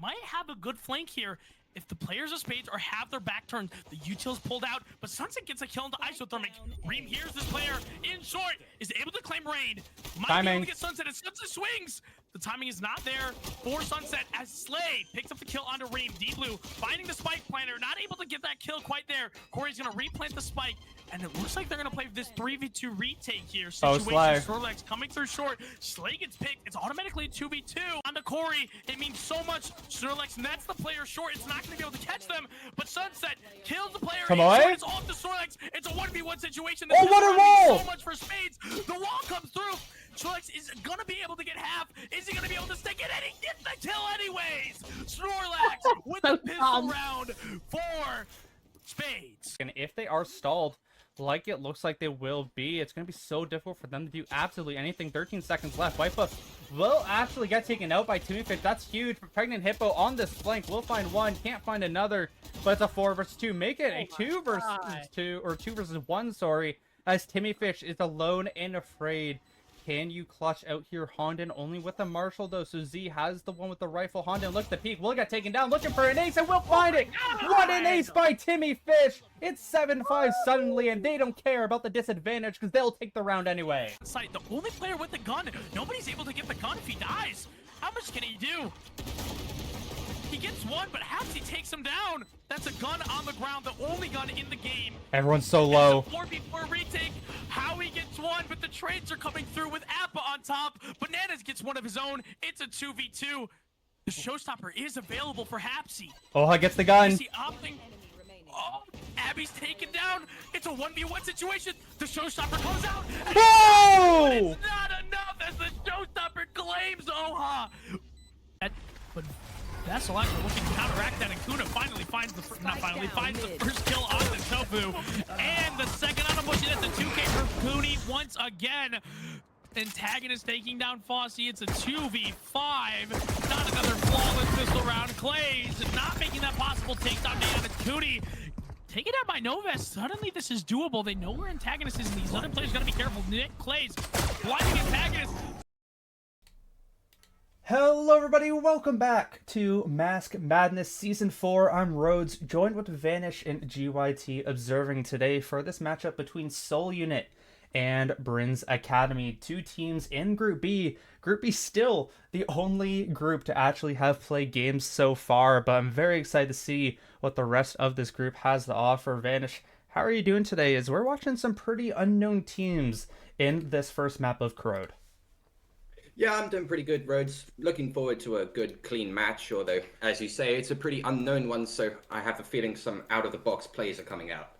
might have a good flank here. If the players of Spades or have their back turned, the util's pulled out, but Sunset gets a kill into Isothermic. Reem hears this player in short, is able to claim Rain. Might be able to get Sunset as Sunset swings. The timing is not there for Sunset as Slay picks up the kill onto Reem. D-Blue finding the spike planter, not able to get that kill quite there. Corey's gonna replant the spike, and it looks like they're gonna play this 3v2 retake here. Situation, Snorlax coming through short. Slay gets picked. It's automatically a 2v2 onto Corey. It means so much. Snorlax nets the player short. It's not gonna be able to catch them, but Sunset kills the player. Come on. It's off to Snorlax. It's a 1v1 situation. Oh, what a wall! So much for Spades. The wall comes through. Snorlax is gonna be able to get half. Is he gonna be able to stick it? And he gets the kill anyways. Snorlax with the pistol round for Spades. And if they are stalled, like it looks like they will be, it's going to be so difficult for them to do absolutely anything. 13 seconds left. Wipeout will actually get taken out by Toonfish. That's huge. Pregnant Hippo on this flank. We'll find one. Can't find another. But it's a 4 versus 2. Make it a 2 versus 2. Or 2 versus 1, sorry. As Timmyfish is alone and afraid. Can you clutch out here, Hondon? Only with the Marshall, though. So Z has the one with the rifle. Hondon looks at peek. Will get taken down. Looking for an ace, and we'll find it. What an ace by Timmyfish. It's 7-5 suddenly, and they don't care about the disadvantage because they'll take the round anyway. The only player with the gun. Nobody's able to get the gun if he dies. How much can he do? He gets one, but Hapsy takes him down. That's a gun on the ground, the only gun in the game. Everyone's so low. 4v4 retake. Howie gets one, but the trades are coming through with Appa on top. Bananas gets one of his own. It's a 2v2. The showstopper is available for Hapsy. Oh, gets the gun. Is he opting? Oh, Abby's taken down. It's a 1v1 situation. The showstopper comes out. Oh! It's not enough as the showstopper claims Oha. But Vessel actually looking to counteract that, and Kuna finally finds the finds the first kill on the Tofu, and the second on the bush. It's a 2K for Cooney once again. Antagonist taking down Fossey. It's a 2v5. Not another flawless pistol round. Clays not making that possible. Takes down Diana Cooney. Taken out by Novest. Suddenly this is doable. They know where Antagonist is, and these other players gotta be careful. Nick Clays blinding Antagonist. Hello everybody, welcome back to Mask Madness Season 4. I'm Rhodes, joined with Vanish and GYT, observing today for this matchup between Soul Unit and Brhinz Academy. Two teams in Group B. Group B still the only group to actually have played games so far, but I'm very excited to see what the rest of this group has to offer. Vanish, how are you doing today? As we're watching some pretty unknown teams in this first map of Corrode. Yeah, I'm doing pretty good, Rhodes. Looking forward to a good, clean match, although, as you say, it's a pretty unknown one, so I have a feeling some out-of-the-box plays are coming out.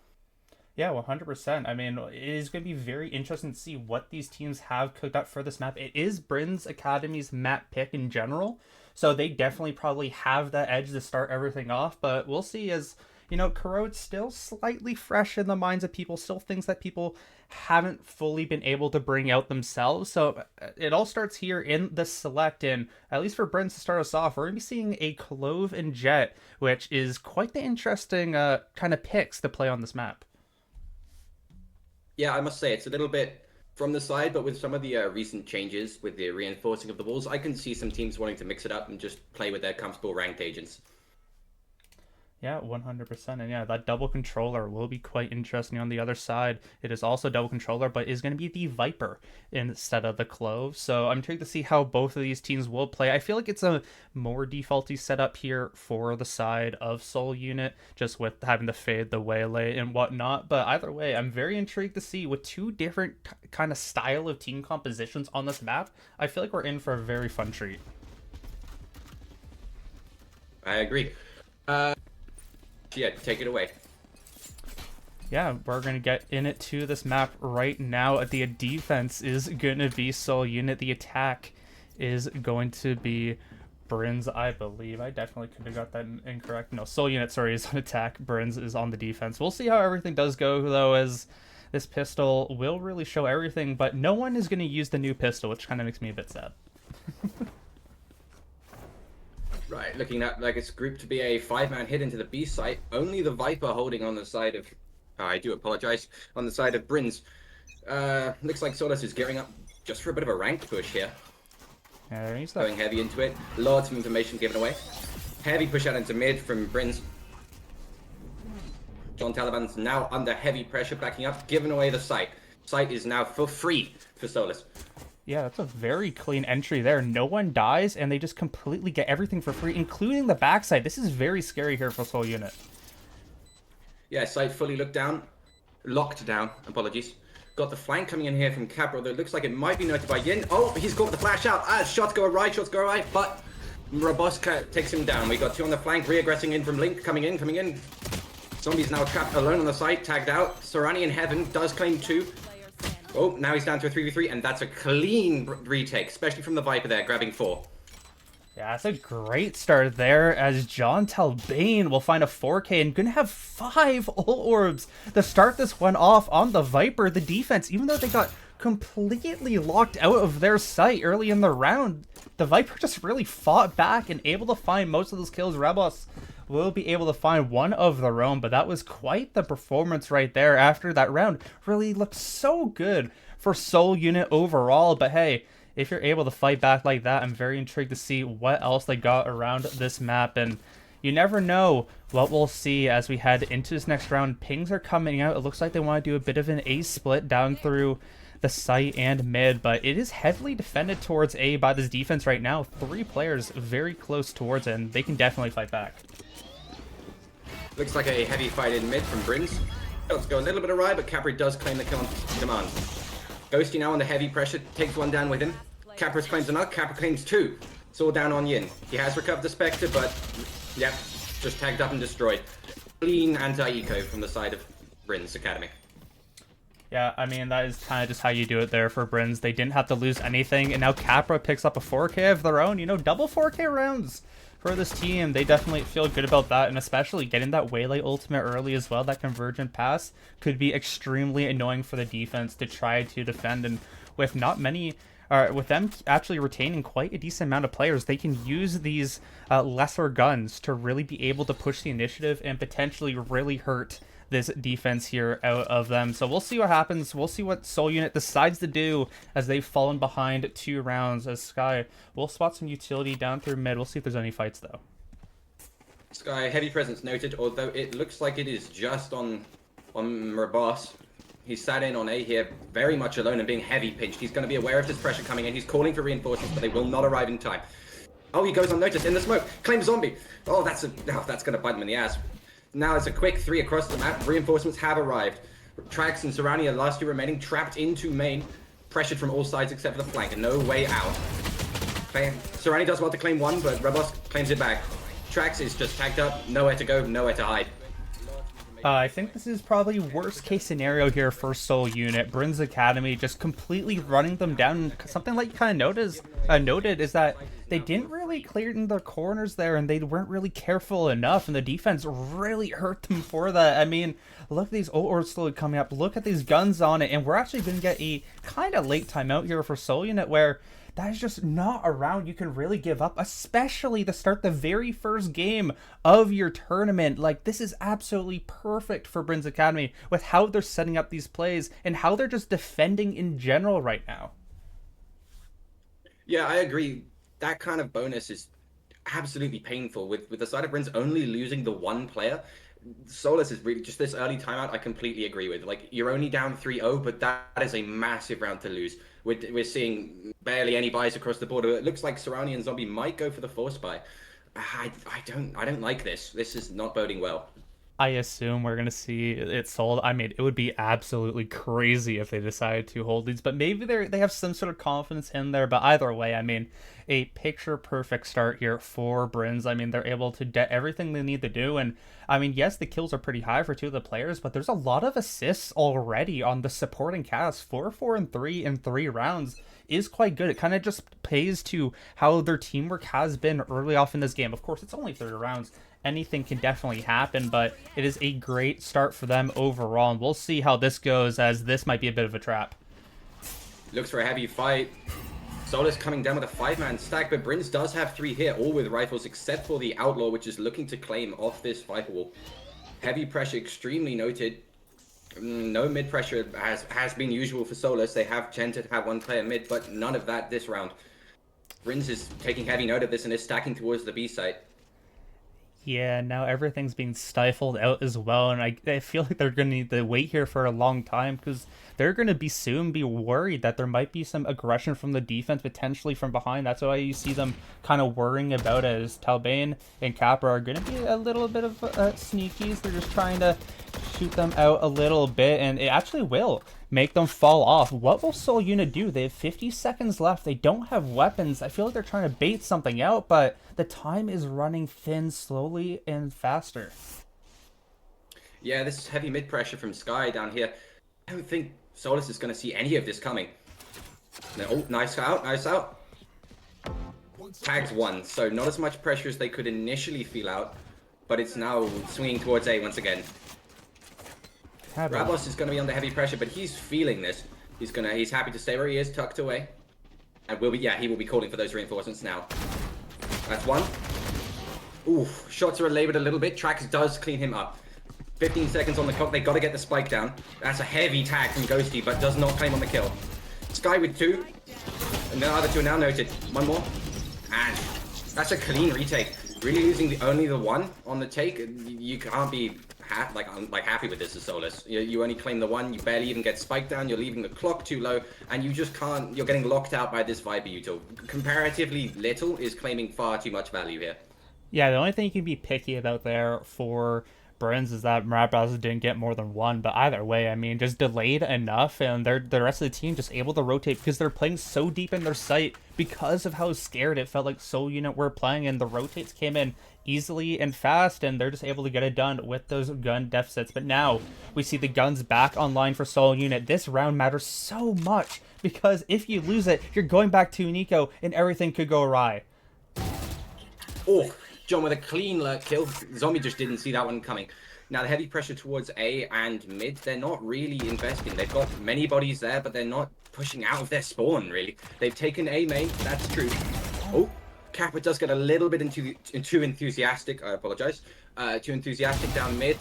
Yeah, 100%. I mean, it is going to be very interesting to see what these teams have cooked up for this map. It is Brhinz Academy's map pick in general, so they definitely probably have that edge to start everything off, but we'll see as, you know, Corrode's still slightly fresh in the minds of people, still things that people haven't fully been able to bring out themselves. So it all starts here in the select, and at least for Brhinz to start us off, we're going to be seeing a Clove and Jet, which is quite the interesting kind of picks to play on this map. Yeah, I must say, it's a little bit from the side, but with some of the recent changes with the reinforcing of the walls, I can see some teams wanting to mix it up and just play with their comfortable ranked agents. Yeah, 100%. And yeah, that double controller will be quite interesting on the other side. It is also double controller, but is going to be the Viper instead of the Clove. So I'm intrigued to see how both of these teams will play. I feel like it's a more defaulty setup here for the side of Soul Unit, just with having to fade the waylay and whatnot. But either way, I'm very intrigued to see with two different kind of style of team compositions on this map. I feel like we're in for a very fun treat. I agree. Yeah, take it away. Yeah, we're going to get in it to this map right now. The defense is going to be Soul Unit. The attack is going to be Brhinz, I believe. I definitely could have got that incorrect. No, Soul Unit, sorry, is on attack. Brhinz is on the defense. We'll see how everything does go, though, as this pistol will really show everything, but no one is going to use the new pistol, which kind of makes me a bit sad. Right, looking at like it's grouped to be a 5-man hit into the B site. Only the Viper holding on the side of, I do apologize, on the side of Brhinz. Looks like Solus is gearing up just for a bit of a ranked push here. Yeah, he's going heavy into it. Lots of information given away. Heavy push out into mid from Brhinz. John Taliban's now under heavy pressure, backing up, giving away the site. Site is now for free for Solus. Yeah, that's a very clean entry there. No one dies, and they just completely get everything for free, including the backside. This is very scary here for Soul Unit. Yeah, site fully locked down, apologies. Got the flank coming in here from Capra, although it looks like it might be noted by Yin. Oh, he's got the flash out. Shots go right, but Roboska takes him down. We got 2 on the flank, re-aggressing in from Link, coming in. Zombie's now trapped alone on the site, tagged out. Sorani in heaven does claim 2. Oh, now he's down to a 3v3, and that's a clean retake, especially from the Viper there, grabbing 4. Yeah, that's a great start there, as John Talbane will find a 4K and gonna have 5 ult orbs to start this one off on the Viper. The defense, even though they got completely locked out of their sight early in the round, the Viper just really fought back and able to find most of those kills. Rebos will be able to find one of their own, but that was quite the performance right there after that round. Really looked so good for Soul Unit overall, but hey, if you're able to fight back like that, I'm very intrigued to see what else they got around this map, and you never know what we'll see as we head into this next round. Pings are coming out. It looks like they want to do a bit of an A split down through the site and mid, but it is heavily defended towards A by this defense right now. 3 players very close towards it, and they can definitely fight back. Looks like a heavy fight in mid from Brhinz. Let's go a little bit awry, but Capri does claim the kill on command. Ghosty now under heavy pressure, takes one down with him. Capra claims another, Capra claims 2. It's all down on Yin. He has recovered the Spectre, but yep, just tagged up and destroyed. Clean anti-eco from the side of Brhinz Academy. Yeah, I mean, that is kind of just how you do it there for Brhinz. They didn't have to lose anything, and now Capra picks up a 4K of their own. You know, double 4K rounds for this team. They definitely feel good about that, and especially getting that Waylay ultimate early as well. That convergent pass could be extremely annoying for the defense to try to defend, and with not many... with them actually retaining quite a decent amount of players, they can use these lesser guns to really be able to push the initiative and potentially really hurt this defense here out of them. So we'll see what happens. We'll see what Soul Unit decides to do as they've fallen behind 2 rounds. As Sky will spot some utility down through mid. We'll see if there's any fights though. Sky, heavy presence noted, although it looks like it is just on Rabas. He's sat in on A here, very much alone and being heavy pinched. He's going to be aware of this pressure coming in. He's calling for reinforcements, but they will not arrive in time. Oh, he goes unnoticed in the smoke. Claim zombie. Oh, that's going to bite him in the ass. Now it's a quick 3 across the map. Reinforcements have arrived. Trax and Sorani are last 2 remaining, trapped into main, pressured from all sides except for the flank, and no way out. Sorani does well to claim 1, but Rebos claims it back. Trax is just tagged up, nowhere to go, nowhere to hide. I think this is probably worst case scenario here for Soul Unit. Brhinz Academy just completely running them down. Something like you kind of noted is that they didn't really clear in the corners there, and they weren't really careful enough, and the defense really hurt them for that. I mean, look at these ult orbs slowly coming up. Look at these guns on it, and we're actually going to get a kind of late timeout here for Soul Unit where that is just not a round you can really give up, especially to start the very first game of your tournament. Like, this is absolutely perfect for Brhinz Academy with how they're setting up these plays and how they're just defending in general right now. Yeah, I agree. That kind of bonus is absolutely painful. With the side of Brhinz only losing the 1 player, Solus is really just this early timeout. I completely agree with. Like, you're only down 3-0, but that is a massive round to lose. We're seeing barely any buys across the board. It looks like Sorani and Zombie might go for the force buy. I don't like this. This is not boding well. I assume we're going to see it sold. I mean, it would be absolutely crazy if they decided to hold these, but maybe they have some sort of confidence in there. But either way, I mean, a picture-perfect start here for Brhinz. I mean, they're able to get everything they need to do, and I mean, yes, the kills are pretty high for 2 of the players, but there's a lot of assists already on the supporting cast. 4, 4, and 3 in 3 rounds is quite good. It kind of just pays to how their teamwork has been early off in this game. Of course, it's only 30 rounds. Anything can definitely happen, but it is a great start for them overall, and we'll see how this goes, as this might be a bit of a trap. Looks for a heavy fight. Solus coming down with a 5-man stack, but Brhinz does have 3 here, all with rifles, except for the Outlaw, which is looking to claim off this Viper wall. Heavy pressure, extremely noted. No mid pressure has been usual for Solus. They have tended to have 1 player mid, but none of that this round. Brhinz is taking heavy note of this and is stacking towards the B site. Yeah, now everything's being stifled out as well, and I feel like they're going to need to wait here for a long time because they're going to be worried that there might be some aggression from the defense, potentially from behind. That's why you see them kind of worrying about it, as Talbane and Capra are going to be a little bit of sneakies. They're just trying to shoot them out a little bit, and it actually will make them fall off. What will Soul Unit do? They have 50 seconds left. They don't have weapons. I feel like they're trying to bait something out, but the time is running thin slowly and faster. Yeah, this is heavy mid pressure from Sky down here. I don't think Solus is going to see any of this coming. No, oh, nice out, nice out. Tags one, so not as much pressure as they could initially feel out, but it's now swinging towards A once again. Rabos is going to be under heavy pressure, but he's feeling this. He's happy to stay where he is, tucked away. And he will be calling for those reinforcements now. That's one. Ooh, shots are labored a little bit. Trax does clean him up. 15 seconds on the clock. They got to get the spike down. That's a heavy tag from Ghosty, but does not claim on the kill. Sky with 2. And the other 2 are now noted. One more. And that's a clean retake. Really losing only the 1 on the take. You can't be happy with this as Solus. You only claim the 1, you barely even get spiked down, you're leaving the clock too low, and you just can't, you're getting locked out by this Viper util. Comparatively little is claiming far too much value here. Yeah, the only thing you can be picky about there for Brhinz is that Marabbas didn't get more than 1, but either way, I mean, just delayed enough, and the rest of the team just able to rotate because they're playing so deep in their sight because of how scared it felt like Soul Unit were playing, and the rotates came in easily and fast, and they're just able to get it done with those gun deficits. But now we see the guns back online for Soul Unit. This round matters so much because if you lose it, you're going back to Nico, and everything could go awry. Oh, John with a clean lurk kill. Zombie just didn't see that one coming. Now the heavy pressure towards A and mid, they're not really investing. They've got many bodies there, but they're not pushing out of their spawn, really. They've taken A main, that's true. Oh, Kappa does get a little bit too enthusiastic, I apologize. Too enthusiastic down mid.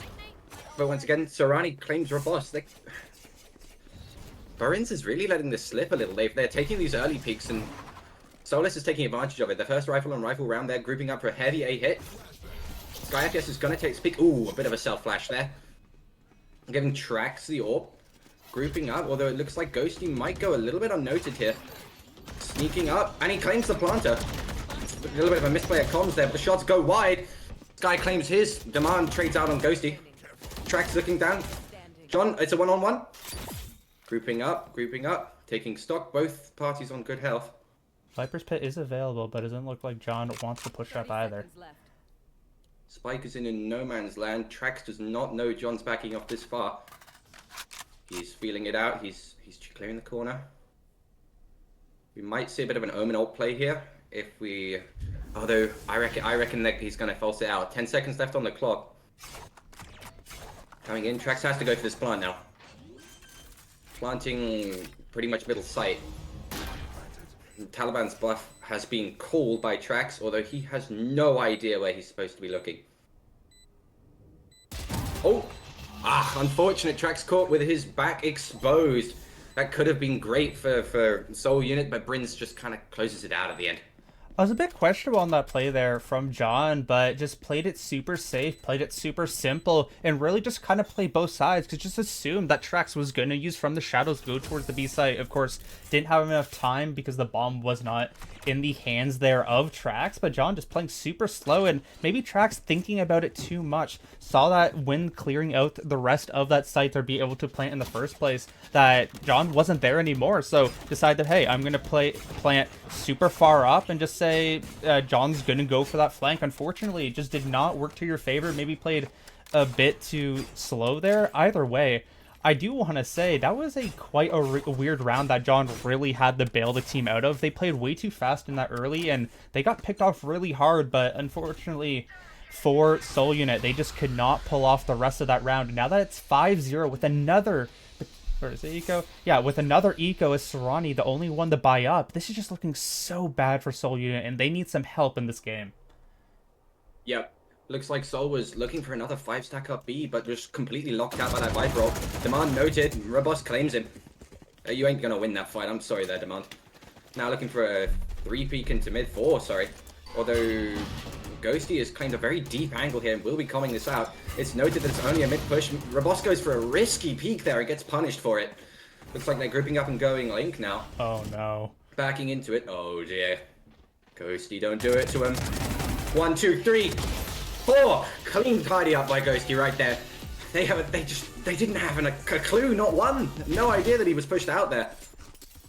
But once again, Sorani claims robust. Brhinz is really letting this slip a little. They're taking these early peaks, and Solus is taking advantage of it. The first rifle on rifle round, they're grouping up for a heavy A hit. Sky FS is going to take speak. Ooh, a bit of a self-flash there. Giving Trax the AWP. Grouping up, although it looks like Ghosty might go a little bit unnoted here. Sneaking up, and he claims the planter. A little bit of a misplay of comms there, but the shots go wide. Sky claims his. Demand trades out on Ghosty. Trax looking down. John, it's a one-on-one. Grouping up, taking stock. Both parties on good health. Viper's Pit is available, but it doesn't look like John wants to push up either. Spike is in no man's land. Trax does not know John's backing off this far. He's feeling it out. He's clearing the corner. We might see a bit of an Omen ult play here. Although I reckon that he's gonna false it out. 10 seconds left on the clock. Coming in, Trax has to go for this plant now. Planting pretty much middle sight. Taliban's buff has been called by Trax, although he has no idea where he's supposed to be looking. Oh! Unfortunate. Trax caught with his back exposed. That could have been great for Soul Unit, but Brhinz just kind of closes it out at the end. I was a bit questionable on that play there from John, but just played it super safe, played it super simple, and really just kind of played both sides, because just assumed that Trax was going to use from the shadows, go towards the B site. Of course, didn't have enough time because the bomb was not in the hands there of Trax, but John just playing super slow, and maybe Trax thinking about it too much. Saw that when clearing out the rest of that site to be able to plant in the first place, that John wasn't there anymore, so decided, hey, I'm going to plant super far up and just say John's going to go for that flank. Unfortunately, it just did not work to your favor. Maybe played a bit too slow there. Either way, I do want to say that was quite a weird round that John really had to bail the team out of. They played way too fast in that early, and they got picked off really hard, but unfortunately for Soul Unit, they just could not pull off the rest of that round. And now that it's 5-0 with another... Or is it Eco? Yeah, with another Eco as Serrani, the only one to buy up. This is just looking so bad for Soul Unit, and they need some help in this game. Yep. Looks like Soul was looking for another 5-stack up B, but just completely locked out by that Viper roll. Demand noted. Robust claims him. You ain't gonna win that fight. I'm sorry there, Demand. Now looking for a 3 peek into mid 4, sorry. Although Ghosty has claimed a very deep angle here and will be calling this out. It's noted that it's only a mid-push. Rabos goes for a risky peek there and gets punished for it. Looks like they're grouping up and going Link now. Oh, no. Backing into it. Oh, dear. Ghosty, don't do it to him. 1, 2, 3, 4. Clean tidy up by Ghosty right there. They didn't have a clue, not one. No idea that he was pushed out there.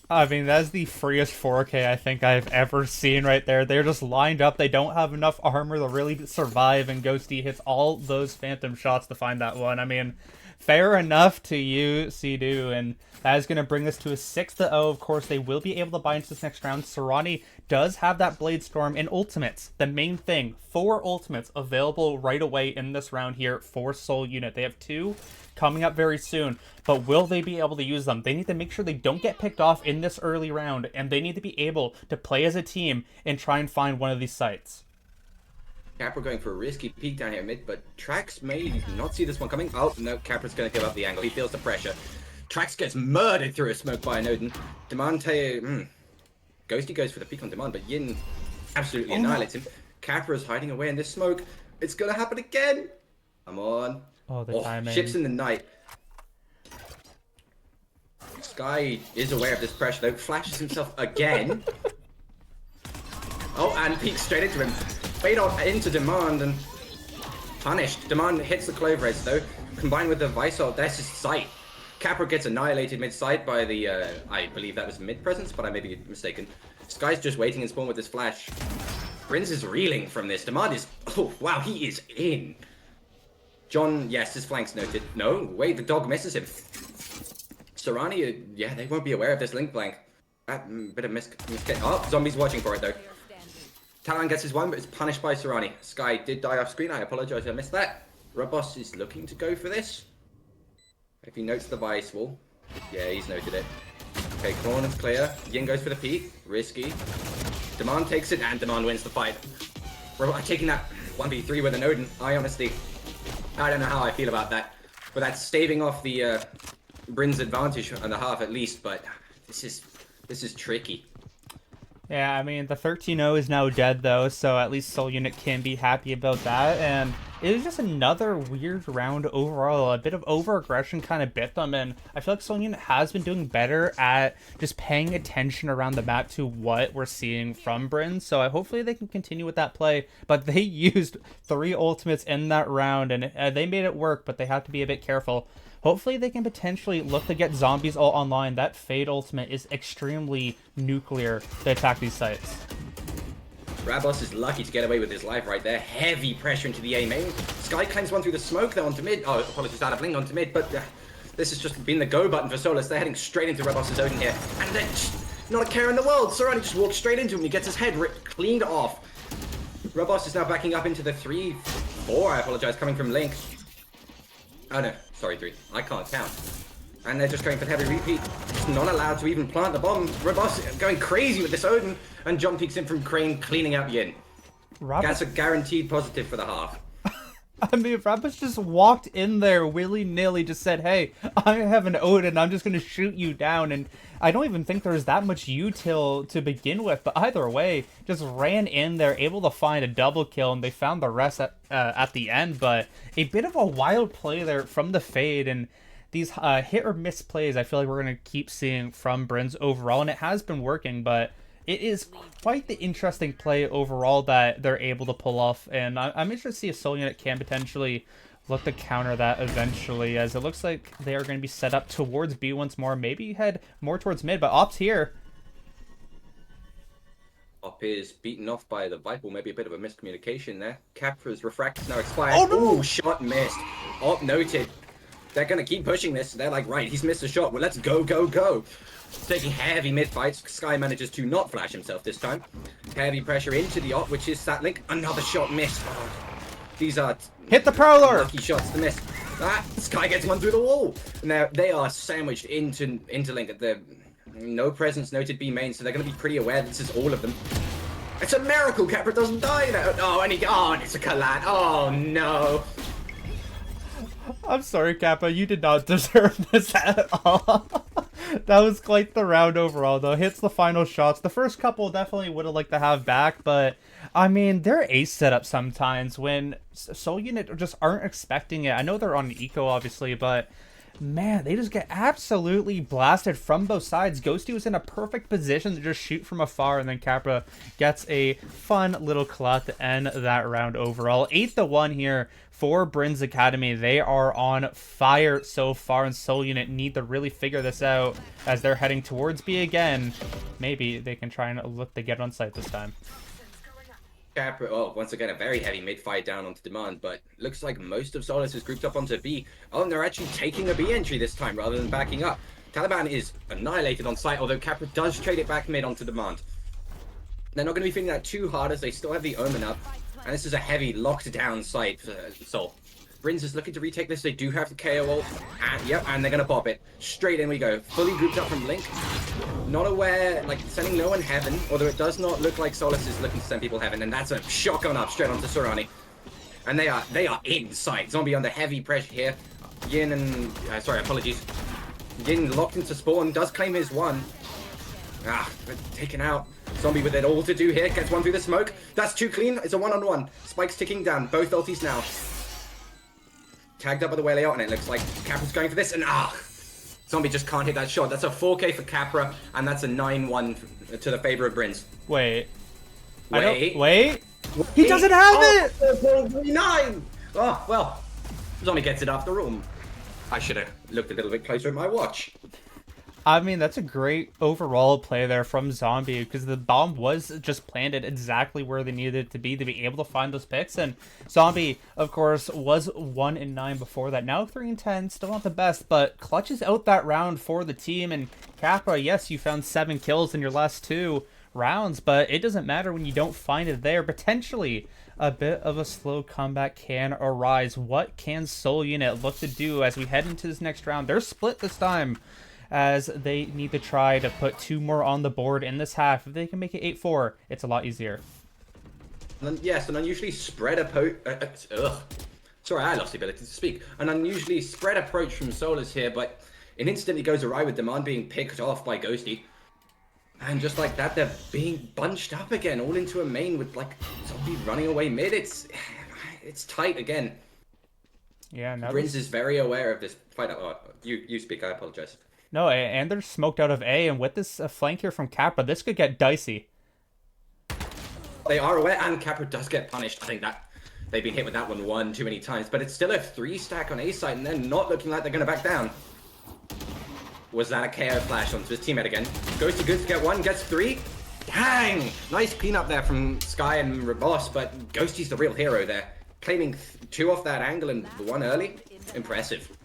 I mean, that's the freest 4K I think I've ever seen right there. They're just lined up. They don't have enough armor to really survive, and Ghosty hits all those phantom shots to find that one. I mean, fair enough to you, Sea-Doo, and that is going to bring us to a 6-0. Of course, they will be able to buy into this next round. Serani does have that Blade Storm and ultimates. The main thing, 4 ultimates available right away in this round here for Soul Unit. They have 2 coming up very soon, but will they be able to use them? They need to make sure they don't get picked off in this early round, and they need to be able to play as a team and try and find one of these sites. Capra going for a risky peek down here mid, but Trax may not see this one coming. Oh, no, Capra's going to give up the angle. He feels the pressure. Trax gets murdered through a smoke by an Odin. Demante, Ghosty goes for the peek on Demand, but Yin absolutely annihilates him. Capra's hiding away in this smoke. It's going to happen again. Come on. Oh, the timing. Ships in the night. Sky is aware of this pressure, though. Flashes himself again. Oh, and peeks straight into him. Fade out into Demand and punished. Demand hits the Clover Edge, though. Combined with the Visor, that's his sight. Capra gets annihilated mid-sight by the, I believe that was mid-presence, but I may be mistaken. Sky's just waiting in spawn with his flash. Brhinz is reeling from this. Demand is, oh, wow, he is in. John, yes, his flank's noted. No, wait, the dog misses him. Serani, yeah, they won't be aware of this link blank. Bit of oh, Zombie's watching for it, though. Talon gets his one, but it's punished by Serani. Sky did die off screen. I apologize, I missed that. Rabos is looking to go for this. If he notes the vice wall. Yeah, he's noted it. Okay, corner's clear. Yin goes for the peek. Risky. Demand takes it, and Demand wins the fight. We're taking that 1v3 with an Odin. I honestly, I don't know how I feel about that. But that's staving off the Brhinz advantage on the half at least, but this is tricky. Yeah, I mean, the 13-0 is now dead, though, so at least Soul Unit can be happy about that, and it was just another weird round overall. A bit of over-aggression kind of bit them, and I feel like Soul Unit has been doing better at just paying attention around the map to what we're seeing from Brhinz, so hopefully they can continue with that play, but they used 3 ultimates in that round, and they made it work, but they have to be a bit careful. Hopefully they can potentially look to get zombies all online. That Fade ultimate is extremely nuclear to attack these sites. Rabos is lucky to get away with his life right there. Heavy pressure into the A main. Sky claims one through the smoke though onto mid. Oh, apologies, out of blink onto mid, but this has just been the go button for Solus. They're heading straight into Rabos' Odin here. And then, not a care in the world. Serani just walks straight into him. He gets his head ripped cleaned off. Rabos is now backing up into the 3-4, I apologize, coming from Link. Oh no, sorry, 3. I can't count. And they're just going for the heavy repeat. Just not allowed to even plant the bomb. Rabos going crazy with this Odin. And John peeks in from Crane, cleaning out Yin. That's a guaranteed positive for the half. I mean, Rabos just walked in there willy-nilly, just said, hey, I have an Odin, I'm just going to shoot you down. And I don't even think there was that much util to begin with, but either way, just ran in there, able to find a double kill, and they found the rest at the end. But a bit of a wild play there from the Fade, and these hit or miss plays I feel like we're going to keep seeing from Brhinz overall, and it has been working, but it is quite the interesting play overall that they're able to pull off, and I'm interested to see if Soul Unit can potentially look to counter that eventually, as it looks like they are going to be set up towards B once more, maybe head more towards mid, but Op's here. Op is beaten off by the Viper, maybe a bit of a miscommunication there. Capra's refract is now expired. Oh, no! Ooh, shot missed. Op noted. They're going to keep pushing this. They're like, right, he's missed a shot. Well, let's go, go, go. Taking heavy mid-fights. Sky manages to not flash himself this time. Heavy pressure into the Op, which is Satlink. Another shot missed. Oh, these are... Hit the Prowler! Lucky shots to miss. Sky gets one through the wall. Now, they are sandwiched into Link at the... No presence noted B main, so they're going to be pretty aware this is all of them. It's a miracle Capra doesn't die now. Oh, and it's a collat. Oh, no. I'm sorry, Kappa, you did not deserve this at all. That was quite the round overall, though. Hits the final shots. The first couple definitely would have liked to have back, but I mean, they're ace setup sometimes when Soul Unit just aren't expecting it. I know they're on eco, obviously, but man, they just get absolutely blasted from both sides. Ghosty was in a perfect position to just shoot from afar, and then Capra gets a fun little clut to end that round overall. 8-1 here for Brhinz Academy. They are on fire so far, and Soul Unit need to really figure this out as they're heading towards B again. Maybe they can try and look to get on site this time. Capra, oh, once again, a very heavy mid-fight down onto demand, but looks like most of Solus is grouped up onto B. Oh, and they're actually taking a B entry this time rather than backing up. Taliban is annihilated on site, although Capra does trade it back mid onto demand. They're not going to be feeling that too hard as they still have the Omen up, and this is a heavy locked down site for Sol. Brhinz is looking to retake this. They do have the KO ult, and yep, and they're going to pop it. Straight in we go. Fully grouped up from Link. Not aware, like, sending no one heaven, although it does not look like Solus is looking to send people heaven, and that's a shotgun up straight onto Sorani. And they are in sight. Zombie under heavy pressure here. Yin and, sorry, apologies. Yin locked into spawn, does claim his one. But taken out. Zombie with it all to do here, gets one through the smoke. That's too clean, it's a one-on-one. Spike's ticking down, both ultis now. Tagged up by the way layout, and it looks like Capra's going for this, and Zombie just can't hit that shot. That's a 4K for Capra, and that's a 9-1 to the favor of Brhinz. Wait. Wait. He doesn't have it! 9! Oh, well. Zombie gets it after all. I should have looked a little bit closer at my watch. I mean, that's a great overall play there from Zombie, because the bomb was just planted exactly where they needed it to be able to find those picks. And Zombie, of course, was 1-9 before that. Now 3-10, still not the best, but clutches out that round for the team. And Capra, yes, you found 7 kills in your last 2 rounds, but it doesn't matter when you don't find it there. Potentially, a bit of a slow comeback can arise. What can Soul Unit look to do as we head into this next round? They're split this time, as they need to try to put 2 more on the board in this half. If they can make it 8-4, it's a lot easier. And yes, an unusually spread approach. Sorry, I lost the ability to speak. An unusually spread approach from Solus here, but it instantly goes awry with demand being picked off by Ghosty. And just like that, they're being bunched up again, all into a main with like Zombie running away mid. It's tight again. Yeah, no. Brhinz is very aware of this fight. Oh, you speak. I apologize. No, and they're smoked out of A, and with this flank here from Capra, this could get dicey. They are aware, and Capra does get punished. I think that they've been hit with that one too many times, but it's still a 3-stack on A side, and they're not looking like they're going to back down. Was that a KO flash onto his teammate again? Goes to good to get 1, gets 3. Dang! Nice cleanup there from Sky and Reboss, but Ghosty's the real hero there. Claiming 2 off that angle and 1 early. Impressive.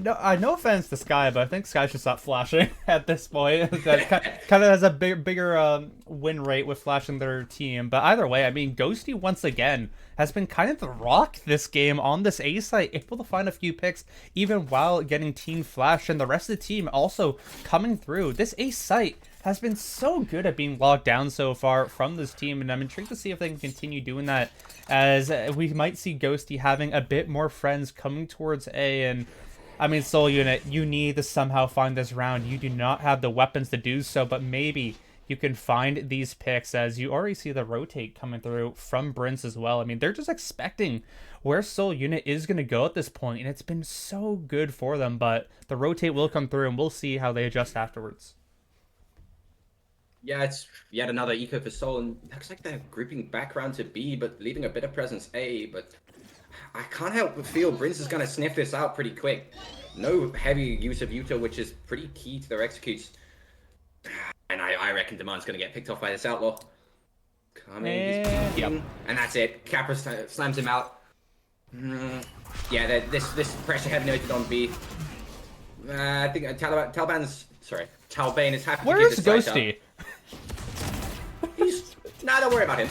No offense to Sky, but I think Sky should stop flashing at this point. That kind of has a bigger win rate with flashing their team. But either way, I mean, Ghosty once again has been kind of the rock this game on this A site, able to find a few picks even while getting team flash, and the rest of the team also coming through. This A site has been so good at being locked down so far from this team, and I'm intrigued to see if they can continue doing that, as we might see Ghosty having a bit more friends coming towards A. And I mean, Soul Unit, you need to somehow find this round. You do not have the weapons to do so, but maybe you can find these picks, as you already see the rotate coming through from Brhinz as well. I mean, they're just expecting where Soul Unit is going to go at this point, and it's been so good for them, but the rotate will come through, and we'll see how they adjust afterwards. Yeah, it's yet another eco for Soul, and looks like they're grouping back around to B, but leaving a bit of presence A, but I can't help but feel Brhinz is going to sniff this out pretty quick. No heavy use of Util, which is pretty key to their executes. And I reckon Demand's going to get picked off by this Outlaw. Coming, he's yep. And that's it. Capra slams him out. Yeah, this pressure heavy noted on B. I think Talbane is happy to Where's give this Ghosty? Nah, don't worry about him.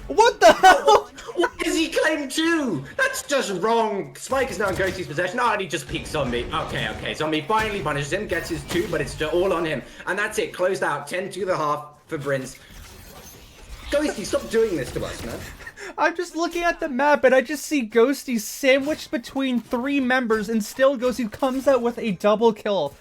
What the hell? Why is he claimed 2? That's just wrong. Spike is now in Ghosty's possession. Oh, and he just peeks Zombie. Okay. Zombie finally punishes him, gets his 2, but it's all on him. And that's it. Closed out. 10 to the half for Brhinz. Ghosty, stop doing this to us, man. I'm just looking at the map and I just see Ghosty sandwiched between 3 members and still Ghosty comes out with a double kill.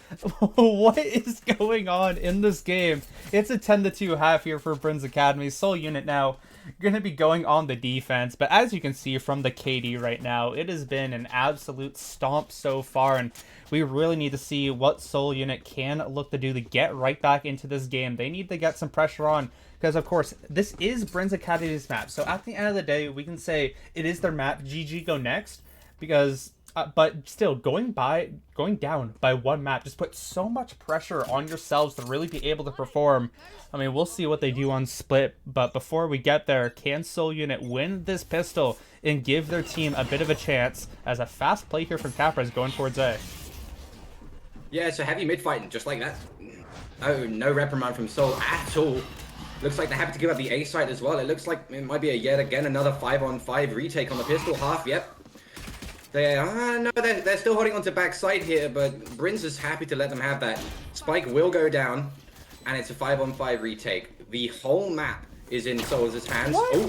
What is going on in this game? It's a 10-2 half here for Brhinz Academy. Soul Unit now going to be going on the defense, but as you can see from the KD right now, it has been an absolute stomp so far, and we really need to see what Soul Unit can look to do to get right back into this game. They need to get some pressure on, because of course this is Brhinz Academy's map, so at the end of the day we can say it is their map. GG go next, because but still going down by 1 map just puts so much pressure on yourselves to really be able to perform. I mean, we'll see what they do on split, but before we get there, can Soul Unit win this pistol and give their team a bit of a chance, as a fast play here from Capra is going towards A. Yeah, it's a heavy mid fight, just like that. Oh, no reprimand from Soul at all. Looks like they're happy to give up the A site as well. It looks like it might be yet again another 5-on-5 retake on the pistol half. Yep. They're still holding on to backside here, but Brhinz is happy to let them have that. Spike will go down, and it's a 5-on-5 retake. The whole map is in Soul's hands. What? Oh,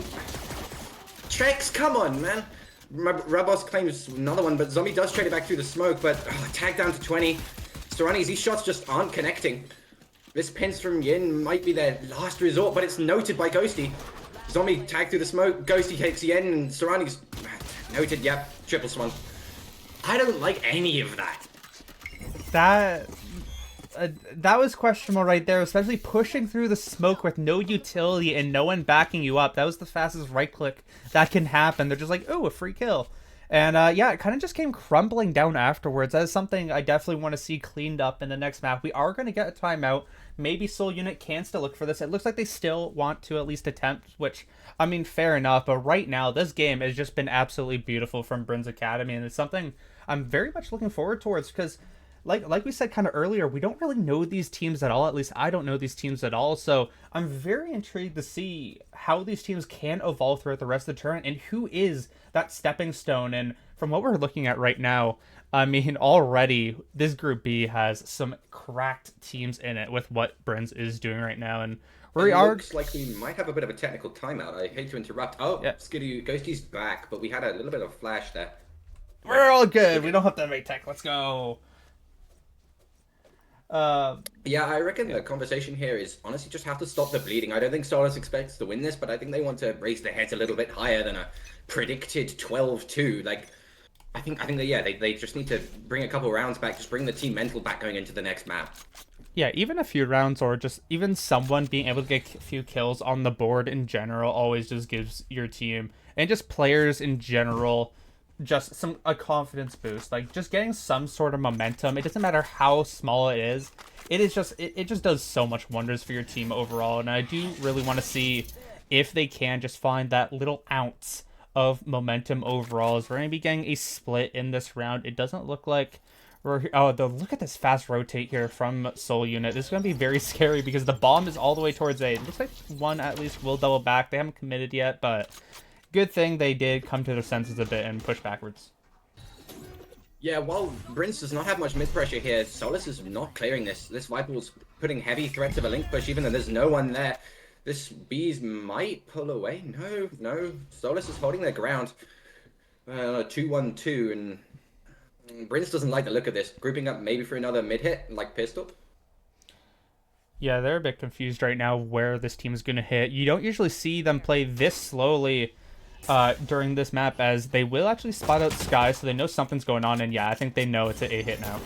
Trex, come on, man. Rabos claims another one, but Zombie does trade it back through the smoke, but tag down to 20. Serrani's, these shots just aren't connecting. This pinch from Yin might be their last resort, but it's noted by Ghosty. Zombie tag through the smoke, Ghosty takes Yin, and Serrani's noted, yep, triple swung. I don't like any of that. That was questionable right there, especially pushing through the smoke with no utility and no one backing you up. That was the fastest right click that can happen. They're just like, oh, a free kill. And yeah, it kind of just came crumbling down afterwards. That is something I definitely want to see cleaned up in the next map. We are going to get a timeout. Maybe Soul Unit can still look for this. It looks like they still want to at least attempt, which, I mean, fair enough. But right now, this game has just been absolutely beautiful from Brhinz Academy. And it's something I'm very much looking forward towards, because like we said kind of earlier, we don't really know these teams at all. At least I don't know these teams at all. So I'm very intrigued to see how these teams can evolve throughout the rest of the tournament and who is that stepping stone. And from what we're looking at right now, I mean, already this Group B has some cracked teams in it with what Brhinz is doing right now. And we are... looks like we might have a bit of a technical timeout. I hate to interrupt. Oh, yeah. Skidoo, Ghosty's back, but we had a little bit of flash there. We're all good. We don't have to make tech. Let's go. Yeah, I reckon the conversation here is honestly just have to stop the bleeding. I don't think Solus expects to win this, but I think they want to raise their heads a little bit higher than a predicted 12-2. Like, I think that, yeah, they just need to bring a couple rounds back, just bring the team mental back going into the next map. Yeah, even a few rounds, or just even someone being able to get a few kills on the board in general always just gives your team and just players in general just a confidence boost. Like, just getting some sort of momentum. It doesn't matter how small it is. It is just it just does so much wonders for your team overall. And I do really want to see if they can just find that little ounce of momentum overall, as we're going to be getting a split in this round. It doesn't look like we're... Oh, look at this fast rotate here from Soul Unit. This is going to be very scary because the bomb is all the way towards A. It looks like one at least will double back. They haven't committed yet, but good thing they did come to their senses a bit and push backwards. Yeah, while Brhinz does not have much mid-pressure here, Solus is not clearing this. This Viper's putting heavy threats of a link push, even though there's no one there. This Bees might pull away. No. Solus is holding their ground. 2-1-2, and Brhinz doesn't like the look of this. Grouping up maybe for another mid-hit, like pistol. Yeah, they're a bit confused right now where this team is going to hit. You don't usually see them play this slowly during this map, as they will actually spot out Sky, so they know something's going on, and yeah, I think they know it's an A hit now.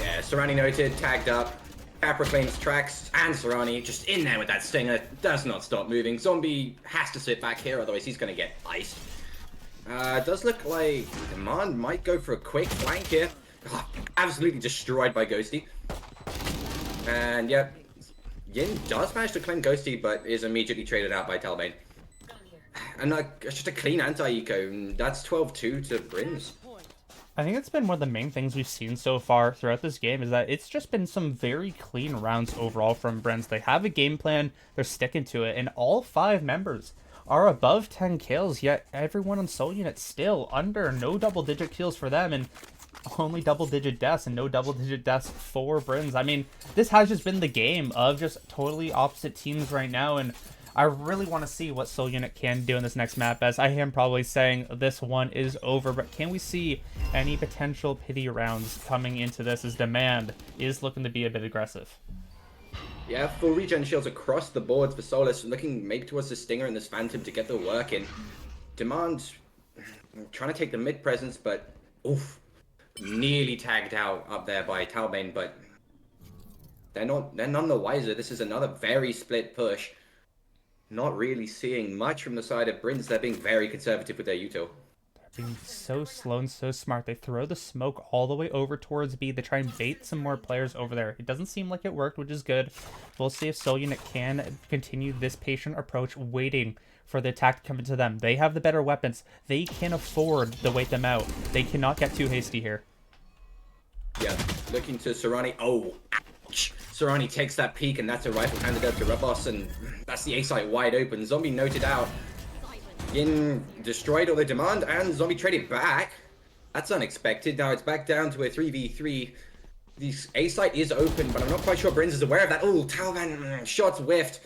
Yeah, Serrani noted, tagged up. Capra claims tracks, and Serrani just in there with that stinger, does not stop moving. Zombie has to sit back here, otherwise he's going to get iced. Does look like Demand might go for a quick flank here. Oh, absolutely destroyed by Ghosty. And yeah, Yin does manage to claim Ghosty, but is immediately traded out by Talbane. And just a clean anti-eco. That's 12-2 to Brhinz. I think it's been one of the main things we've seen so far throughout this game, is that it's just been some very clean rounds overall from Brhinz. They have a game plan, they're sticking to it, and all 5 members are above 10 kills, yet everyone on Soul Unit still under. No double-digit kills for them, and only double-digit deaths, and no double-digit deaths for Brhinz. I mean, this has just been the game of just totally opposite teams right now, and I really want to see what Soul Unit can do in this next map, as I am probably saying this one is over, but can we see any potential pity rounds coming into this, as Demand is looking to be a bit aggressive? Yeah, full regen shields across the boards for Solus, looking maybe towards the Stinger and this Phantom to get the work in. Demand trying to take the mid presence, but oof, nearly tagged out up there by Talbane, but they're none the wiser. This is another very split push. Not really seeing much from the side of Brhinz. They're being very conservative with their util. Being so slow and so smart. They throw the smoke all the way over towards B. They try and bait some more players over there. It doesn't seem like it worked, which is good. We'll see if Soul Unit can continue this patient approach, waiting for the attack to come into them. They have the better weapons. They can afford to wait them out. They cannot get too hasty here. Yeah, looking to Serrani. Oh, ouch. Serrani takes that peek, and that's a rifle handed over to Rabos, and that's the A site wide open. Zombie noted out. Yin destroyed all the Demand, and Zombie traded back. That's unexpected. Now it's back down to a 3v3. The A site is open, but I'm not quite sure Brhinz is aware of that. Oh, Talban, shots whiffed.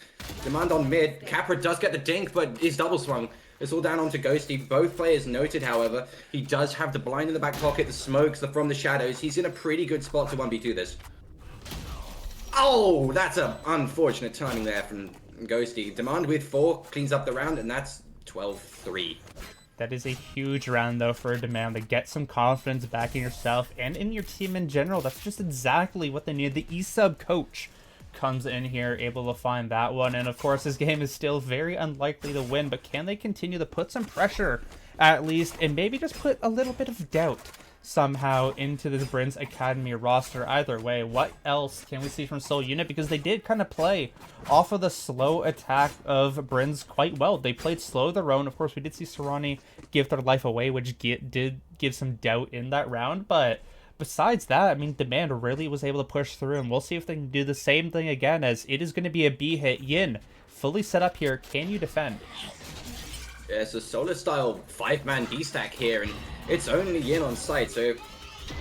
Demand on mid. Capra does get the dink, but is double swung. It's all down onto Ghosty. Both players noted, however, he does have the blind in the back pocket, the smokes, from the shadows. He's in a pretty good spot to 1v2 this. Oh, that's an unfortunate timing there from Ghosty. Demand with 4 cleans up the round, and that's 12-3. That is a huge round, though, for a Demand to get some confidence back in yourself and in your team in general. That's just exactly what they need. The E-Sub coach comes in here, able to find that one. And, of course, this game is still very unlikely to win, but can they continue to put some pressure, at least, and maybe just put a little bit of doubt somehow into this Brhinz Academy roster? Either way, what else can we see from Soul Unit? Because they did kind of play off of the slow attack of Brhinz quite well. They played slow their own. Of course, we did see Serrani give their life away, which did give some doubt in that round. But besides that, I mean, Demand really was able to push through, and we'll see if they can do the same thing again, as it is going to be a B hit. Yin, fully set up here. Can you defend? Yeah, it's a Solar-style 5-man D-stack here, and it's only Yin on site, so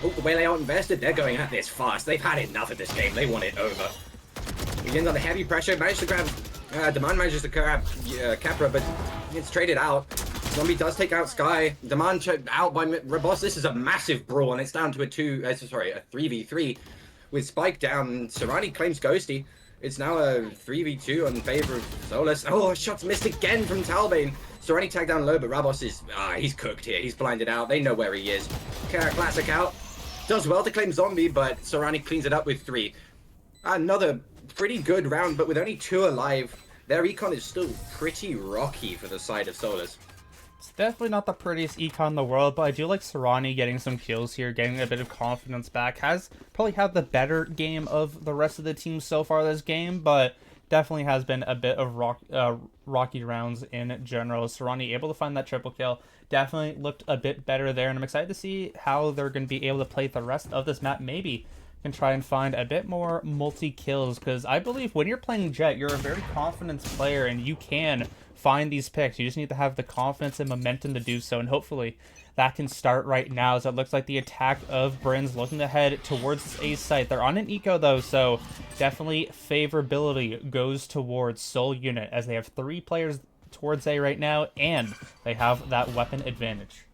the way they are invested, they're going at this fast. They've had enough of this game. They want it over. Yin's under heavy pressure, managed to grab, Demand manages to grab Capra, but it's traded out. Zombie does take out Sky. Demand out by Rabos. This is a massive brawl, and it's down to a 3v3 with Spike down. Serrani claims Ghosty. It's now a 3v2 in favor of Solus. Oh, shots missed again from Talbane. Serrani tagged down low, but Rabos is, he's cooked here. He's blinded out. They know where he is. Classic out. Does well to claim Zombie, but Serrani cleans it up with 3. Another pretty good round, but with only 2 alive, their econ is still pretty rocky for the side of Solus. It's definitely not the prettiest econ in the world, but I do like Serrani getting some kills here, getting a bit of confidence back. Has probably had the better game of the rest of the team so far this game, but definitely has been a bit of rocky rounds in general. Serrani able to find that triple kill. Definitely looked a bit better there, and I'm excited to see how they're going to be able to play the rest of this map. Maybe can try and find a bit more multi-kills, because I believe when you're playing Jett, you're a very confident player, and you can find these picks. You just need to have the confidence and momentum to do so, and hopefully that can start right now, as it looks like the attack of Brhinz looking to head towards this A site. They're on an eco, though, so definitely favorability goes towards Soul Unit, as they have 3 players towards A right now, and they have that weapon advantage.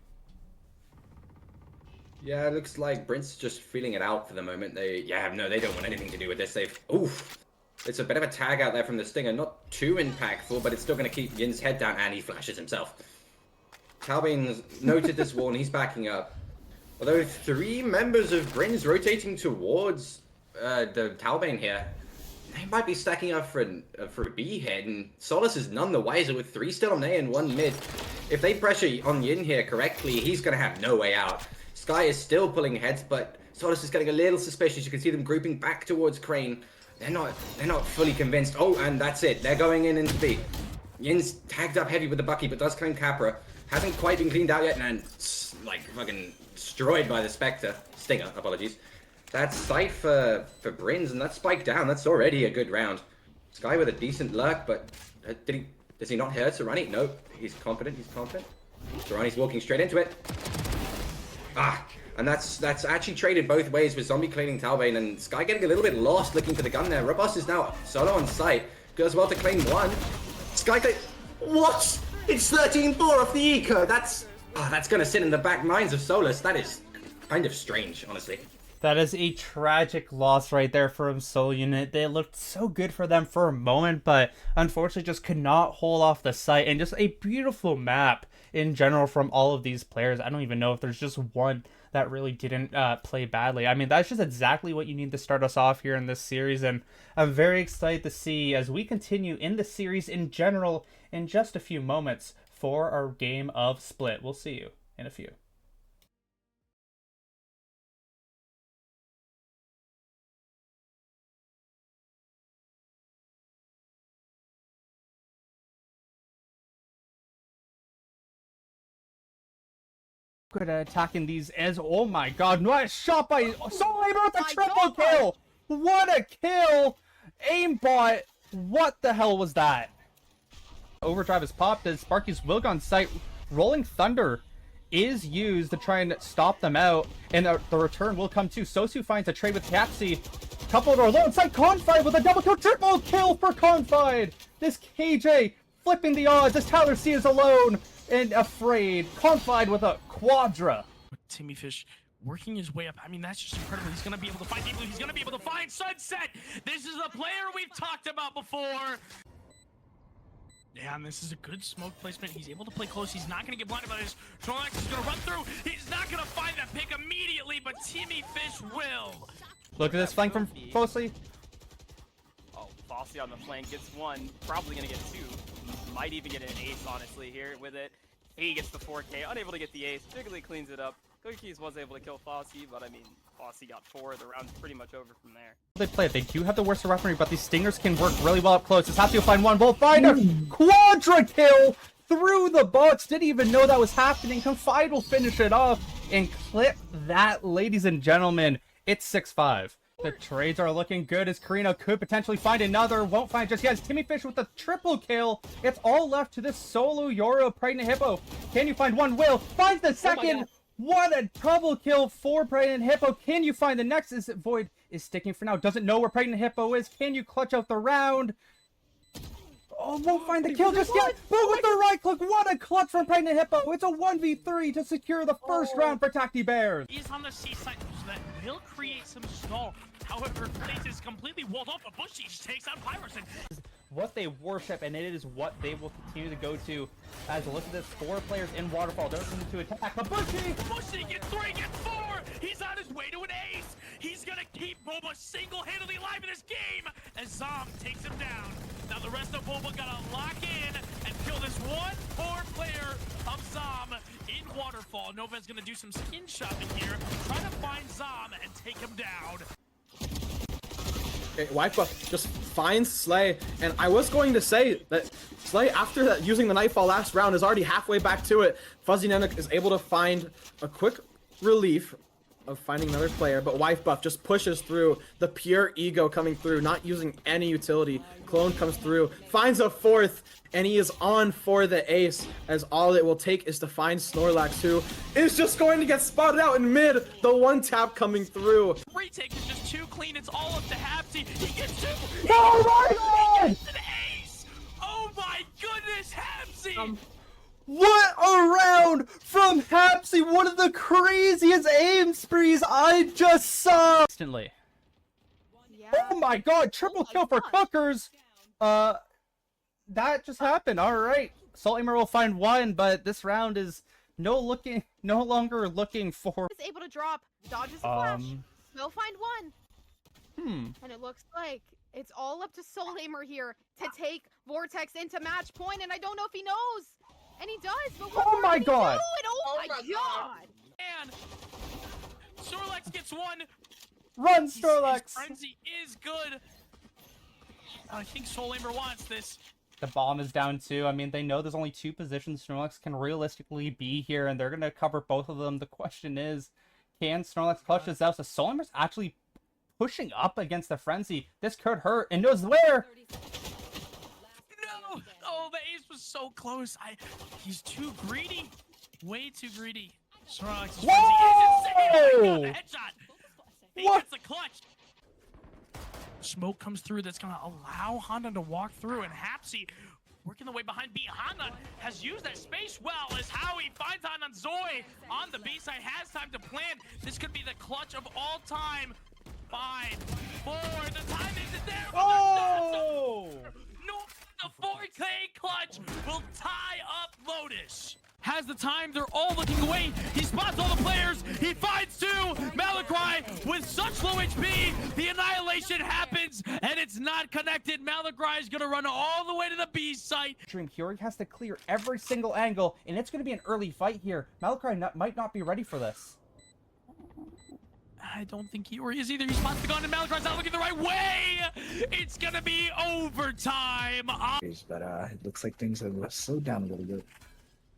Yeah, it looks like Brhinz just feeling it out for the moment. They don't want anything to do with this. Oof. It's a bit of a tag out there from the Stinger. Not too impactful, but it's still going to keep Yin's head down, and he flashes himself. Talbane's noted this wall, and he's backing up. Although 3 members of Brhinz rotating towards the Talbane here, they might be stacking up for a B hit, and Solus is none the wiser with 3 still on A and 1 mid. If they pressure on Yin here correctly, he's going to have no way out. Sky is still pulling heads, but Solus is getting a little suspicious. You can see them grouping back towards Crane. They're not fully convinced. Oh, and that's it. They're going into B. Yin's tagged up heavy with the Bucky, but does claim Capra. Hasn't quite been cleaned out yet, and like fucking destroyed by the Stinger, apologies. That's sight for Brhinz, and that's Spike down. That's already a good round. Sky with a decent lurk, but does he not hurt Serrani? No, he's confident. Serrani's walking straight into it. And that's actually traded both ways, with Zombie cleaning Talbane and Sky getting a little bit lost looking for the gun there. Rabos is now solo on site. Goes well to claim 1. Sky. What? It's 13-4 off the eco. That's gonna sit in the back minds of Solus. That is kind of strange, honestly. That is a tragic loss right there from Soul Unit. They looked so good for them for a moment, but unfortunately just could not hold off the site. And just a beautiful map in general from all of these players. I don't even know if there's just one that really didn't play badly. I mean, that's just exactly what you need to start us off here in this series. And I'm very excited to see as we continue in the series in general in just a few moments for our game of Split. We'll see you in a few. Good at attacking these as oh my god, what a shot by Soul Labor with a triple kill! What a kill! Aimbot, what the hell was that? Overdrive is popped as Sparky's will go on site. Rolling Thunder is used to try and stop them out, and the return will come too. Sosu finds a trade with Capsy. Coupled or alongside Confide with a double kill, triple kill for Confide! This KJ flipping the odds as Tyler C is alone and afraid. Confide with a quadra. Timmy Fish working his way up. I mean, that's just incredible. He's going to be able to find people. He's going to be able to find Sunset. This is a player we've talked about before. Yeah, and this is a good smoke placement. He's able to play close. He's not going to get blinded by this. Snorlax is going to run through. He's not going to find that pick immediately, but Timmy Fish will. Look at this flank from closely. Oh, Fossey on the flank gets one. Probably going to get two. Might even get an ace, honestly, here with it. He gets the 4K, unable to get the ace. Jiggly cleans it up. Cookies was able to kill Fossey, but I mean, Fossey got 4. The round's pretty much over from there. They play it. They do have the worst weaponry, but these stingers can work really well up close. This has to find one. Will find a quadra kill through the box. Didn't even know that was happening. Confide will finish it off and clip that, ladies and gentlemen. It's 6-5. The trades are looking good as Karina could potentially find another. Won't find just yet. As Timmy Fish with a triple kill. It's all left to this solo Yoro Pregnant Hippo. Can you find one? Will finds the second. What a double kill for Pregnant Hippo. Can you find the next? Is it Void is sticking for now. Doesn't know where Pregnant Hippo is. Can you clutch out the round? Oh, won't find the kill just yet. But with the right click, what a clutch from Pregnant Hippo. It's a 1v3 to secure the first round for Tacti Bears. He's on the C side, so that will create some stall. However, place is completely walled off. A Bushy just takes out Pyrus. What they worship, and it is what they will continue to go to. As look at this, 4 players in Waterfall. They're looking to attack. A Bushy gets 3, gets 4. He's on his way to an ace. He's gonna keep Boba single-handedly alive in this game as Zom takes him down. Now the rest of Boba gotta lock in and kill this one poor player of Zom in Waterfall. Nova's gonna do some skin shopping here, try to find Zom and take him down. Okay, Wipebuff just finds Slay, and I was going to say that Slay, after that, using the Nightfall last round, is already halfway back to it. Fuzzy Nanook is able to find a quick relief of finding another player, but Wipebuff just pushes through. The pure ego coming through, not using any utility. Clone comes through, finds a 4th, and he is on for the ace, as all it will take is to find Snorlax, who is just going to get spotted out in mid. The 1-tap coming through. Retake is just too clean. It's all up to Hapsy. He gets 2. Oh my god! He gets an ace. Oh my goodness, Hapsy. What a round from Hapsy! One of the craziest aim sprees I just saw! Instantly. Yeah. Oh my god, triple kill for Cookers! That just happened, alright. Salthammer will find 1, but this round is no longer looking for... Is able to drop, dodges a flash, will find 1. And it looks like it's all up to Soulhamer here to take Vortex into match point, and I don't know if he knows! And he does, but what Oh my god! Oh my god! And Snorlax gets 1. Run, His Snorlax! frenzy is good. I think Soulhammer wants this. The bomb is down too. I mean, they know there's only 2 positions Snorlax can realistically be here, and they're going to cover both of them. The question is, can Snorlax clutch this out? So Soulhammer's actually pushing up against the frenzy. This could hurt, and knows where! No! Oh, the ace was so close. He's too greedy. Way too greedy. Snorlax's frenzy is insane. Oh my god, the headshot. He What? gets the clutch. Smoke comes through that's going to allow Honda to walk through, and Hapsy working the way behind B. Hana has used that space well as Howie finds on Zoe on the B side, has time to plan. This could be the clutch of all time. 5, 4, the time isn't there. Oh! No, the 4K clutch will tie up Lotus. Has the time, they're all looking away. He spots all the players, he finds 2. Malacry with such low HP, the annihilation happens, and it's not connected. Malacry is gonna run all the way to the B site. Dream Fury has to clear every single angle, and it's going to be an early fight here. Malacry might not be ready for this. I don't think he is either. He spots the gun and Malacry's not looking the right way. It's gonna be overtime. But it looks like things have slowed down a little bit.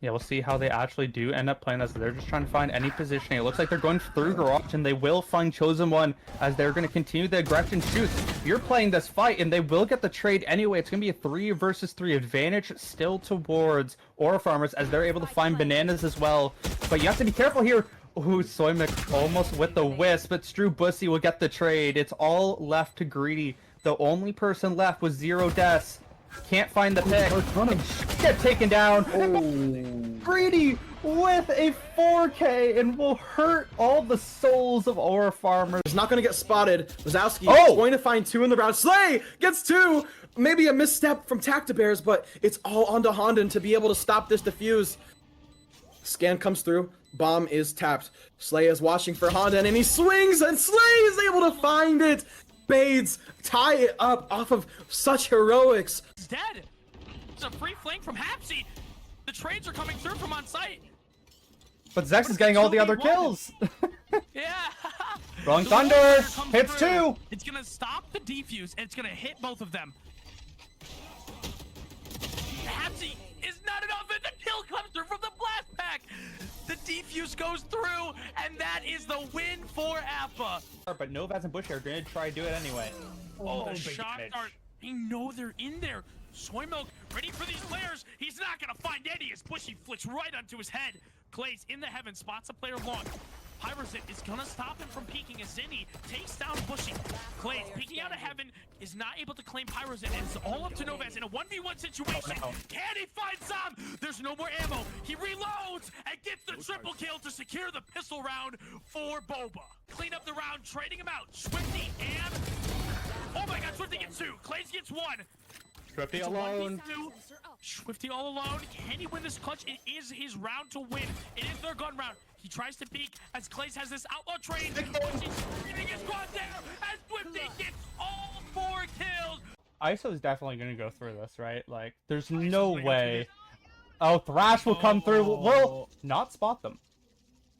Yeah, we'll see how they actually do end up playing this. They're just trying to find any positioning. It looks like they're going through Garage, and they will find Chosen One as they're going to continue the aggression shoots. You're playing this fight, and they will get the trade anyway. It's going to be a 3 versus 3 advantage still towards Aura Farmers as they're able to find bananas as well. But you have to be careful here. Ooh, Soymik almost with the wisp, but Strew Bussy will get the trade. It's all left to Greedy. The only person left was Zero Deaths. Can't find the pick. Get taken down. Greedy with a 4K and will hurt all the souls of Aura Farmers. He's not going to get spotted. Wazowski Oh! is going to find 2 in the round. Slay gets 2. Maybe a misstep from Tactibears, but it's all onto Hondon to be able to stop this defuse. Scan comes through. Bomb is tapped. Slay is watching for Hondon, and he swings, and Slay is able to find it. Spades tie it up off of such heroics. He's dead. It's a free flank from Hapsy. The trades are coming through from on site. But Zex is getting all the other kills. Yeah. Rolling The Thunder Warrior comes hits through. 2. It's gonna stop the defuse, and it's gonna hit both of them. Hapsy is not enough, and the kill comes through from the blast pack. The defuse goes through, and that is the win for Appa. But Novaz and Bush are going to try to do it anyway. Oh, the big shock damage. dart. They know they're in there. Soy Milk ready for these players. He's not gonna find any as Bushy flicks right onto his head. Clay's in the heaven, spots a player long. Pyrosit is gonna stop him from peeking as Zinni takes down Bushy. Clay's peeking out of heaven, is not able to claim Pyrosit, and it's all up to Novaz in a 1v1 situation. Oh, no. Can he find some? There's no more ammo. He reloads and gets the triple kill to secure the pistol round for Boba. Clean up the round, trading him out. Swifty and... Oh my god, Swifty gets 2. Clays gets 1. Swifty It's a alone. 1v2. Swifty all alone. Can he win this clutch? It is his round to win. It is their gun round. He tries to peek as Clays has this outlaw train. He's screaming his squad down as Swifty gets all 4 kills. ISO is definitely going to go through this, right? Like, there's no way. Oh, Thrash will come through. Will not spot them.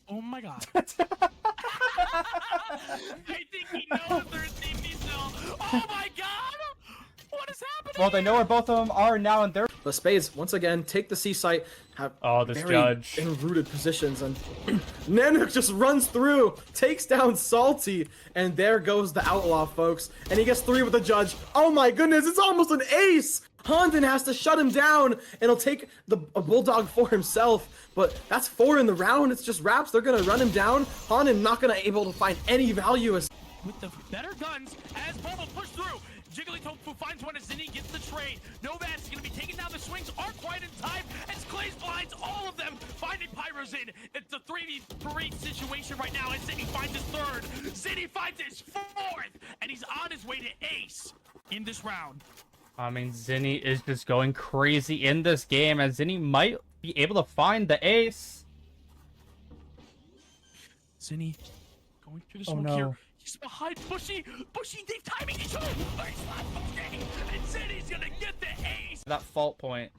Oh my god. I think he knows there's DP still. Oh my god! What is happening? Well, they know where both of them are now, and they're... The Spades, once again, take the C site, have Oh, this very judge. enrooted positions, and Nanook just runs through, takes down Salty, and there goes the Outlaw, folks. And he gets 3 with the judge. Oh my goodness, it's almost an ace! Hondon has to shut him down, and he'll take a Bulldog for himself. But that's 4 in the round. It's just wraps. They're going to run him down. Hondon not going to able to find any value. With the better guns as Boba pushed through. Jigglytofu finds one as Zinni gets the trade. Novaz is going to be taking down the swings. Aren't quite in time as Clays blinds all of them. Finding Pyros in. It's a 3v3 situation right now as Zinni finds his 3rd. Zinni finds his 4th. And he's on his way to ace in this round. I mean, Zinni is just going crazy in this game, as Zinni might be able to find the ace. Zinni going through the Oh, smoke no. here. He's behind Bushy. Bushy, they've timing each other. And Zinni's gonna get the ace. That fault point.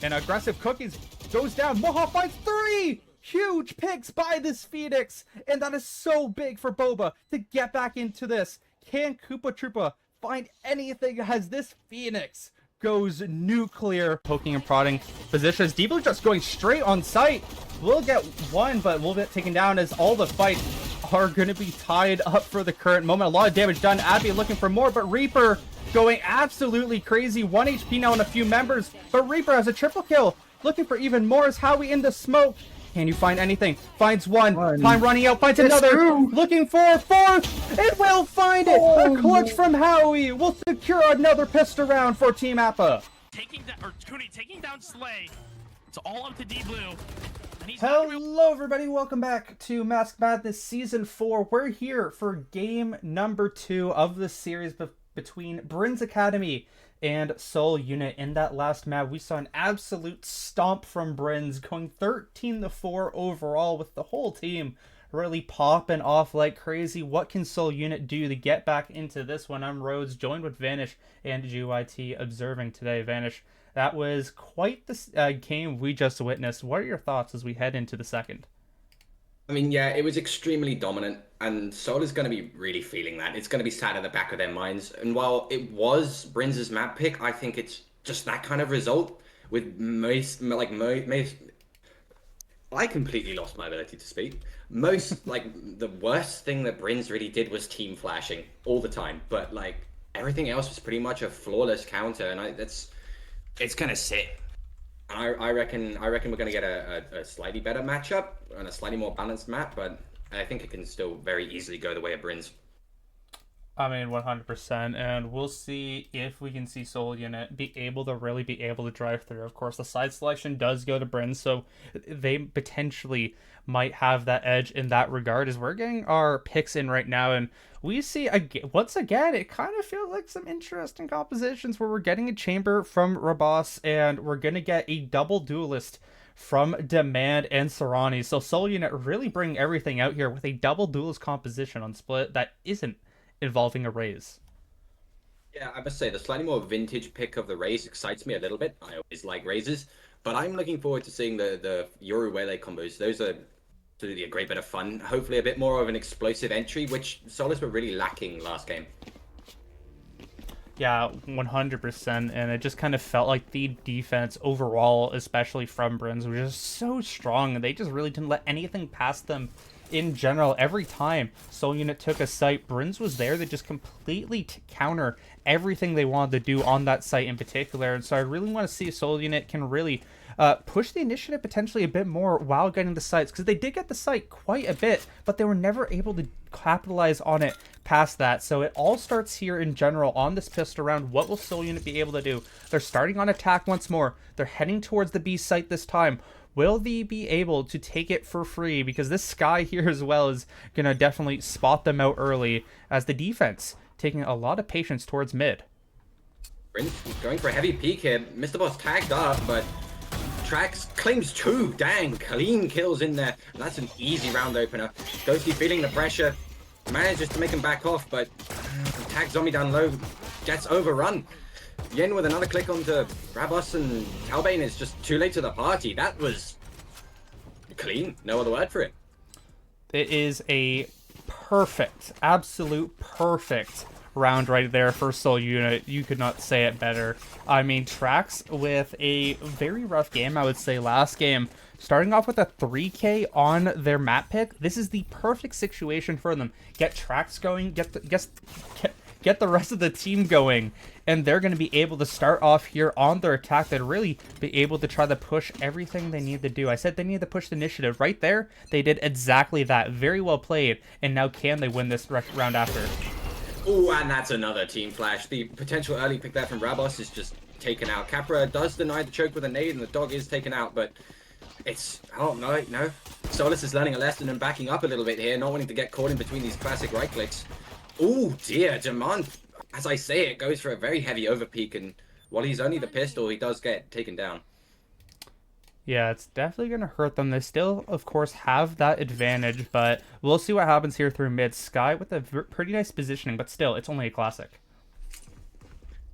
And aggressive cookies goes down. Moha finds 3 huge picks by this Phoenix. And that is so big for Boba to get back into this. Can Koopa Troopa find anything as this Phoenix goes nuclear? Poking and prodding positions. Deep Blue just going straight on site. We'll get 1, but we'll get taken down as all the fights are going to be tied up for the current moment. A lot of damage done. Abby looking for more, but Reaper going absolutely crazy. 1 HP now and a few members, but Reaper has a triple kill. Looking for even more as Howie in the smoke. Can you find anything? Finds 1. Time running out. Finds another. Looking for a 4th. It will find it. A clutch from Howie will secure another pistol round for Team Appa. taking down, or Cooney taking down Slay. It's all up to D Blue. And he's Hello, everybody. Welcome back to Mask Madness Season 4. We're here for game number 2 of the series between Brhinz Academy and Seoul Unit. In that last map, we saw an absolute stomp from Brhinz, going 13-4 overall, with the whole team really popping off like crazy. What can Seoul Unit do to get back into this one? I'm Rhodes, joined with Vanish and GYT observing today. Vanish, that was quite the game we just witnessed. What are your thoughts as we head into the second? I mean, yeah, it was extremely dominant, and Seoul is going to be really feeling that. It's going to be sat at the back of their minds. And while it was Brinz's map pick, I think it's just that kind of result with I completely lost my ability to speak. The worst thing that Brhinz really did was team flashing all the time. But, like, everything else was pretty much a flawless counter, and it's going to sit. I reckon we're going to get a slightly better matchup and a slightly more balanced map, but I think it can still very easily go the way of Brhinz. I mean, 100%, and we'll see if we can see Seoul Unit really be able to drive through. Of course, the side selection does go to Brhinz, so they potentially might have that edge in that regard, as we're getting our picks in right now, and we see, once again, it kind of feels like some interesting compositions where we're getting a chamber from Rabos, and we're going to get a double duelist from Demand and Serrani. So Seoul Unit really bring everything out here with a double duelist composition on split that isn't involving a raise. Yeah, I must say, the slightly more vintage pick of the raise excites me a little bit. I always like raises, but I'm looking forward to seeing the Yoru Wele combos. Those are absolutely a great bit of fun. Hopefully a bit more of an explosive entry, which Solus were really lacking last game. Yeah, 100%, and it just kind of felt like the defense overall, especially from Brhinz, was just so strong, and they just really didn't let anything past them in general. Every time Seoul Unit took a site, Brhinz was there to just completely counter everything they wanted to do on that site in particular, and so I really want to see if Seoul Unit can really push the initiative potentially a bit more while getting the sites, because they did get the site quite a bit, but they were never able to capitalize on it past that. So it all starts here in general on this pistol round. What will Seoul Unit be able to do? They're starting on attack once more. They're heading towards the B site this time. Will they be able to take it for free? Because this Sky here as well is going to definitely spot them out early, as the defense taking a lot of patience towards mid. Brhinz going for a heavy peek here. Mr. Boss tagged up, but Trax claims 2. Dang, clean kills in there. That's an easy round opener. Ghosty feeling the pressure. Manages to make him back off, but tags Zombie down low. Gets overrun. Yin with another click onto Rabos, and Talbane is just too late to the party. That was clean. No other word for it. It is a perfect, absolute perfect round right there for Seoul Unit. You could not say it better. I mean, Trax with a very rough game, I would say, last game. Starting off with a 3K on their map pick, this is the perfect situation for them. Get Trax going, get the rest of the team going, and they're going to be able to start off here on their attack. They'd really be able to try to push everything they need to do. I said they need to push the initiative. Right there, they did exactly that. Very well played, and now can they win this round after? Oh, and that's another team flash. The potential early pick there from Rabos is just taken out. Capra does deny the choke with a nade, and the dog is taken out, but it's... oh, no. Solus is learning a lesson and backing up a little bit here, not wanting to get caught in between these classic right clicks. Oh, dear. Demand, as I say it, goes for a very heavy overpeak, and while he's only the pistol, he does get taken down. Yeah, it's definitely going to hurt them. They still, of course, have that advantage, but we'll see what happens here through mid. Sky with a pretty nice positioning, but still, it's only a classic.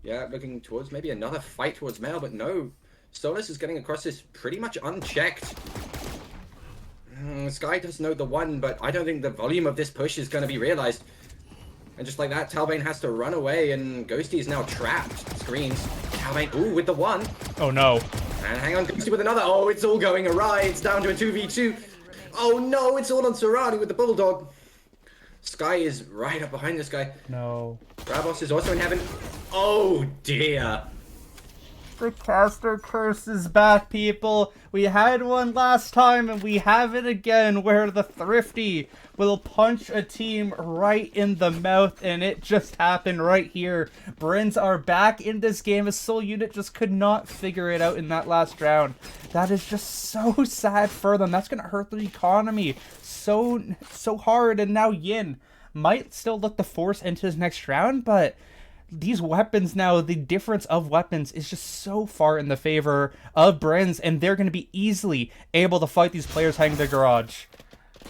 Yeah, looking towards maybe another fight towards Mel, but no. Solus is getting across this pretty much unchecked. Sky does know the one, but I don't think the volume of this push is going to be realized. And just like that, Talbane has to run away, and Ghosty is now trapped. Screens. Talbane, ooh, with the one. Oh, no. And hang on, Ghosty with another. Oh, it's all going awry. It's down to a 2v2. Oh, no, it's all on Serrani with the Bulldog. Sky is right up behind this guy. No. Rabos is also in heaven. Oh, dear. The caster curse is back, people. We had one last time, and we have it again, where the Thrifty will punch a team right in the mouth, and it just happened right here. Brhinz are back in this game. A Soul Unit just could not figure it out in that last round. That is just so sad for them. That's going to hurt the economy so hard, and now Yin might still look to force into his next round, but these weapons now, the difference of weapons is just so far in the favor of Brhinz, and they're going to be easily able to fight these players hiding in the garage.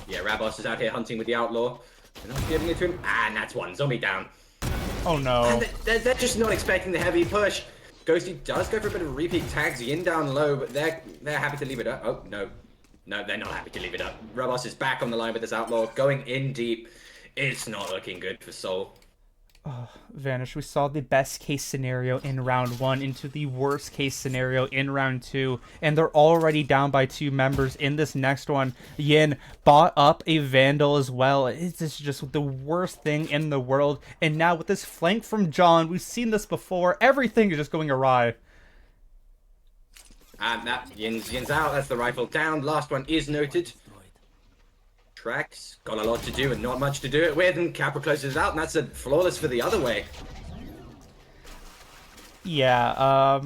Yeah, Rabos is out here hunting with the Outlaw. They're not giving it to him. And that's one. Zombie down. Oh no. And they're just not expecting the heavy push. Ghosty does go for a bit of a repeat, tags Yin down low, but they're happy to leave it up. Oh, no. No, they're not happy to leave it up. Rabos is back on the line with this Outlaw, going in deep. It's not looking good for Soul. Oh, Vanish, we saw the best case scenario in round 1 into the worst case scenario in round 2, and they're already down by 2 members in this next one. Yin bought up a Vandal as well. It's just the worst thing in the world, and now with this flank from John, we've seen this before, everything is just going awry. And that Yin's out, that's the rifle down. Last one is noted. Tracks got a lot to do and not much to do it with, and Capra closes it out, and that's a flawless for the other way. Yeah,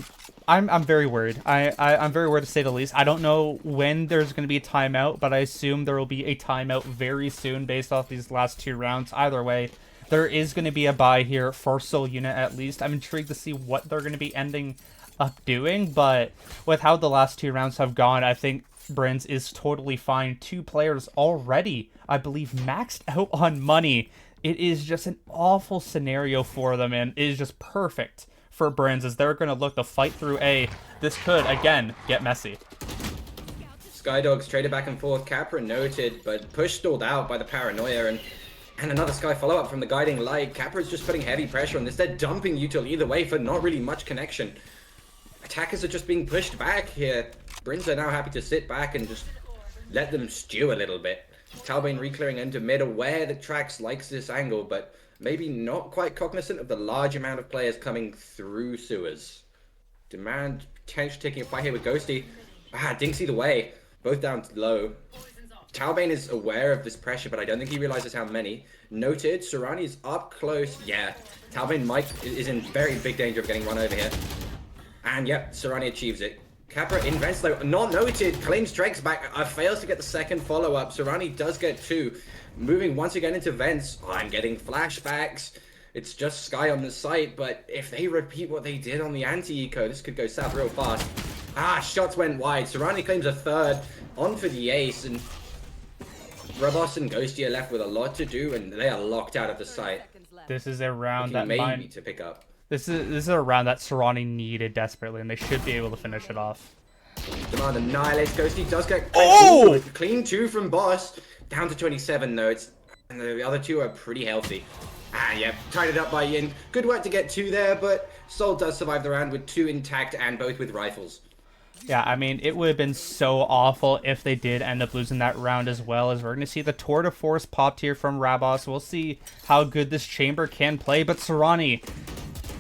I'm very worried. I'm very worried to say the least. I don't know when there's going to be a timeout, but I assume there will be a timeout very soon based off these last 2 rounds. Either way, there is going to be a bye here for Soul Unit at least. I'm intrigued to see what they're going to be ending up doing, but with how the last 2 rounds have gone, I think Brhinz is totally fine. 2 players already, I believe, maxed out on money. It is just an awful scenario for them, and it is just perfect for Brhinz as they're going to look to fight through A. This could, again, get messy. Skydogs traded back and forth. Capra noted, but push stalled out by the Paranoia, and another Sky follow-up from the Guiding Light. Capra's just putting heavy pressure on this. They're dumping Util either way for not really much connection. Attackers are just being pushed back here. Brhinz are now happy to sit back and just let them stew a little bit. Talbane reclearing into mid, aware that Trax likes this angle, but maybe not quite cognizant of the large amount of players coming through sewers. Demand potentially taking a fight here with Ghosty. Dinks either way. Both down low. Talbane is aware of this pressure, but I don't think he realizes how many. Noted, Serrani's up close. Yeah, Talbane is in very big danger of getting run over here. And yep, Serrani achieves it. Capra invents though, not noted, claims strikes back, fails to get the second follow-up. Serrani does get 2, moving once again into vents. I'm getting flashbacks. It's just Sky on the site, but if they repeat what they did on the anti-eco, this could go south real fast. Shots went wide. Serrani claims a 3rd, on for the ace, and Rabos and Ghosty are left with a lot to do, and they are locked out of the site. This is a round that maybe to pick up. This is a round that Serrani needed desperately, and they should be able to finish it off. Demand annihilates. Ghosty does get clean 2 from Boss. Down to 27 though. And the other 2 are pretty healthy. Yeah, tied it up by Yin. Good work to get 2 there, but Soul does survive the round with 2 intact and both with rifles. Yeah, I mean, it would have been so awful if they did end up losing that round as well, as we're going to see the Tour de Force popped here from Rabos. We'll see how good this chamber can play, but Serrani,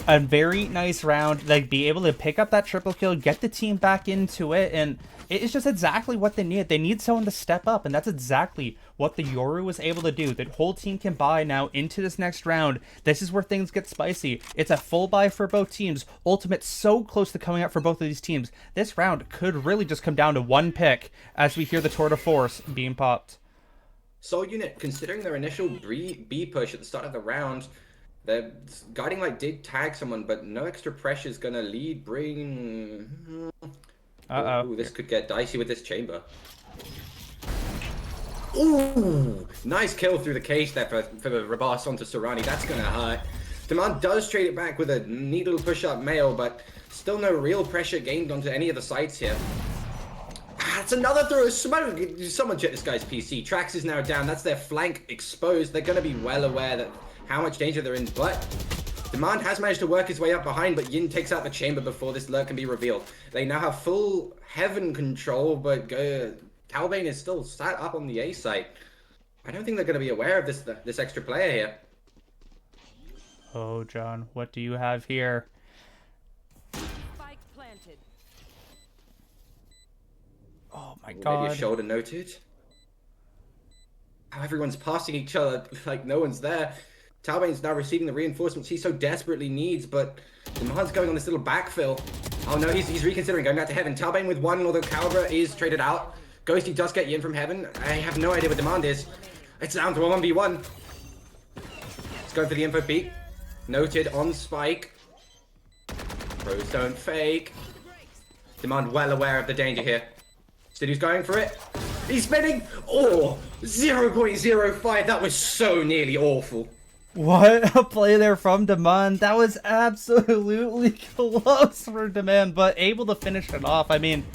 a very nice round. Like, be able to pick up that triple kill, get the team back into it, and it's just exactly what they need. They need someone to step up, and that's exactly what the Yoru was able to do. The whole team can buy now into this next round. This is where things get spicy. It's a full buy for both teams. Ultimate so close to coming out for both of these teams. This round could really just come down to one pick as we hear the Tour de Force being popped. Soul Unit, considering their initial B push at the start of the round, the Guiding Light did tag someone, but no extra pressure is going to lead Bring. Ooh, this could get dicey with this chamber. Ooh, nice kill through the cage there for the Rabos onto Serrani. That's going to hurt. Demand does trade it back with a neat little push-up mail, but still no real pressure gained onto any of the sides here. That's another throw. Someone check this guy's PC. Trax is now down. That's their flank exposed. They're going to be well aware that how much danger they're in, but Demand has managed to work his way up behind, but Yin takes out the chamber before this lurk can be revealed. They now have full heaven control, but Talbane is still sat up on the A site. I don't think they're going to be aware of this extra player here. Oh, John, what do you have here? my Maybe a god. shoulder noted. How everyone's passing each other like no one's there. Talbane's now receiving the reinforcements he so desperately needs, but Demand's going on this little backfill. Oh no, he's reconsidering going back to Heaven. Talbane with one, although Calibra is traded out. Ghosty does get Yin from Heaven. I have no idea what Demand is. It's down to a 1v1. It's going for the info peak. Noted on Spike. Pros don't fake. Demand well aware of the danger here. Studi's going for it. He's spinning. Oh, 0.05. That was so nearly awful. What a play there from Demand. That was absolutely close for Demand, but able to finish it off. I mean,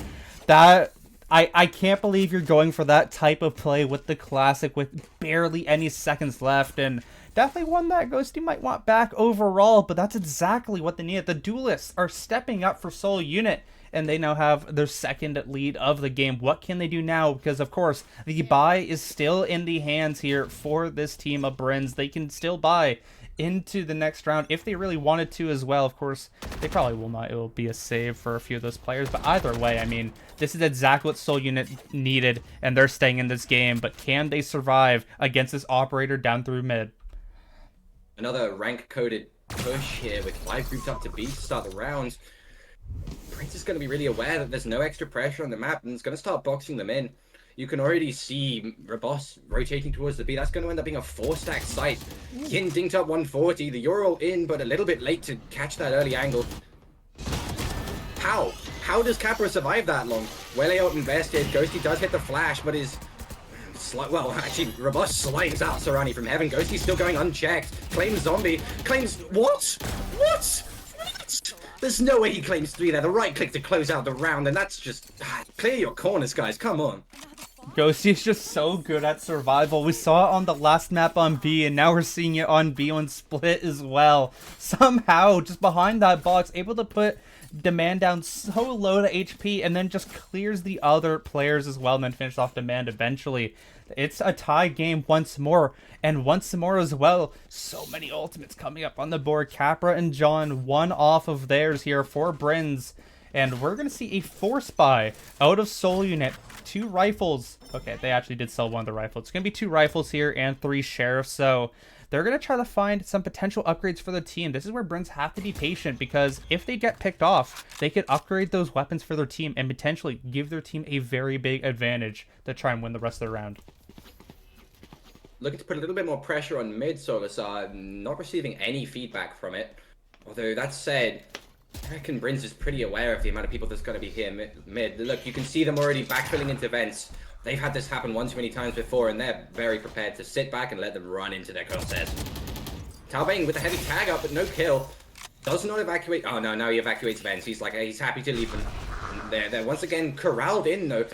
that... I can't believe you're going for that type of play with the Classic with barely any seconds left, and definitely one that Ghosty might want back overall, but that's exactly what they need. The Duelists are stepping up for Soul Unit, and they now have their second lead of the game. What can they do now? Because, of course, the buy is still in the hands here for this team of Brhinz. They can still buy into the next round if they really wanted to as well. Of course, they probably will not. It will be a save for a few of those players, but either way, I mean, this is exactly what Soul Unit needed, and they're staying in this game, but can they survive against this operator down through mid? Another rank-coded push here with 5 grouped up to B to start the round. Brhinz is going to be really aware that there's no extra pressure on the map, and it's going to start boxing them in. You can already see Rabos rotating towards the B. That's going to end up being a 4-stack site. Yin dinked up 140. The Ural in, but a little bit late to catch that early angle. How? How does Capra survive that long? Well out invested. Ghosty does hit the flash, but is... Well, actually, Rabos slides out Serrani from Heaven. Ghosty's still going unchecked. Claims zombie. Claims... What? What? What? There's no way he claims 3 there. The right click to close out the round, and that's just... Clear your corners, guys. Come on. Ghosty's just so good at survival. We saw it on the last map on B, and now we're seeing it on B on Split as well. Somehow, just behind that box, able to put Demand down so low to HP, and then just clears the other players as well, and then finish off Demand eventually. It's a tie game once more, and once more as well. So many ultimates coming up on the board. Capra and John, one off of theirs here for Brhinz. And we're going to see a force buy out of Soul Unit. 2 rifles. Okay, they actually did sell one of the rifles. It's going to be 2 rifles here and 3 sheriffs. So they're going to try to find some potential upgrades for the team. This is where Brhinz have to be patient, because if they get picked off, they could upgrade those weapons for their team and potentially give their team a very big advantage to try and win the rest of the round. Looking to put a little bit more pressure on mid, Solasar, not receiving any feedback from it. Although, that said, I reckon Brhinz is pretty aware of the amount of people that's going to be here mid. Look, you can see them already backfilling into vents. They've had this happen one too many times before, and they're very prepared to sit back and let them run into their crosshairs. Talbane with a heavy tag up, but no kill. Does not evacuate. Oh no, now he evacuates vents. He's like, he's happy to leave them. They're once again corralled in though.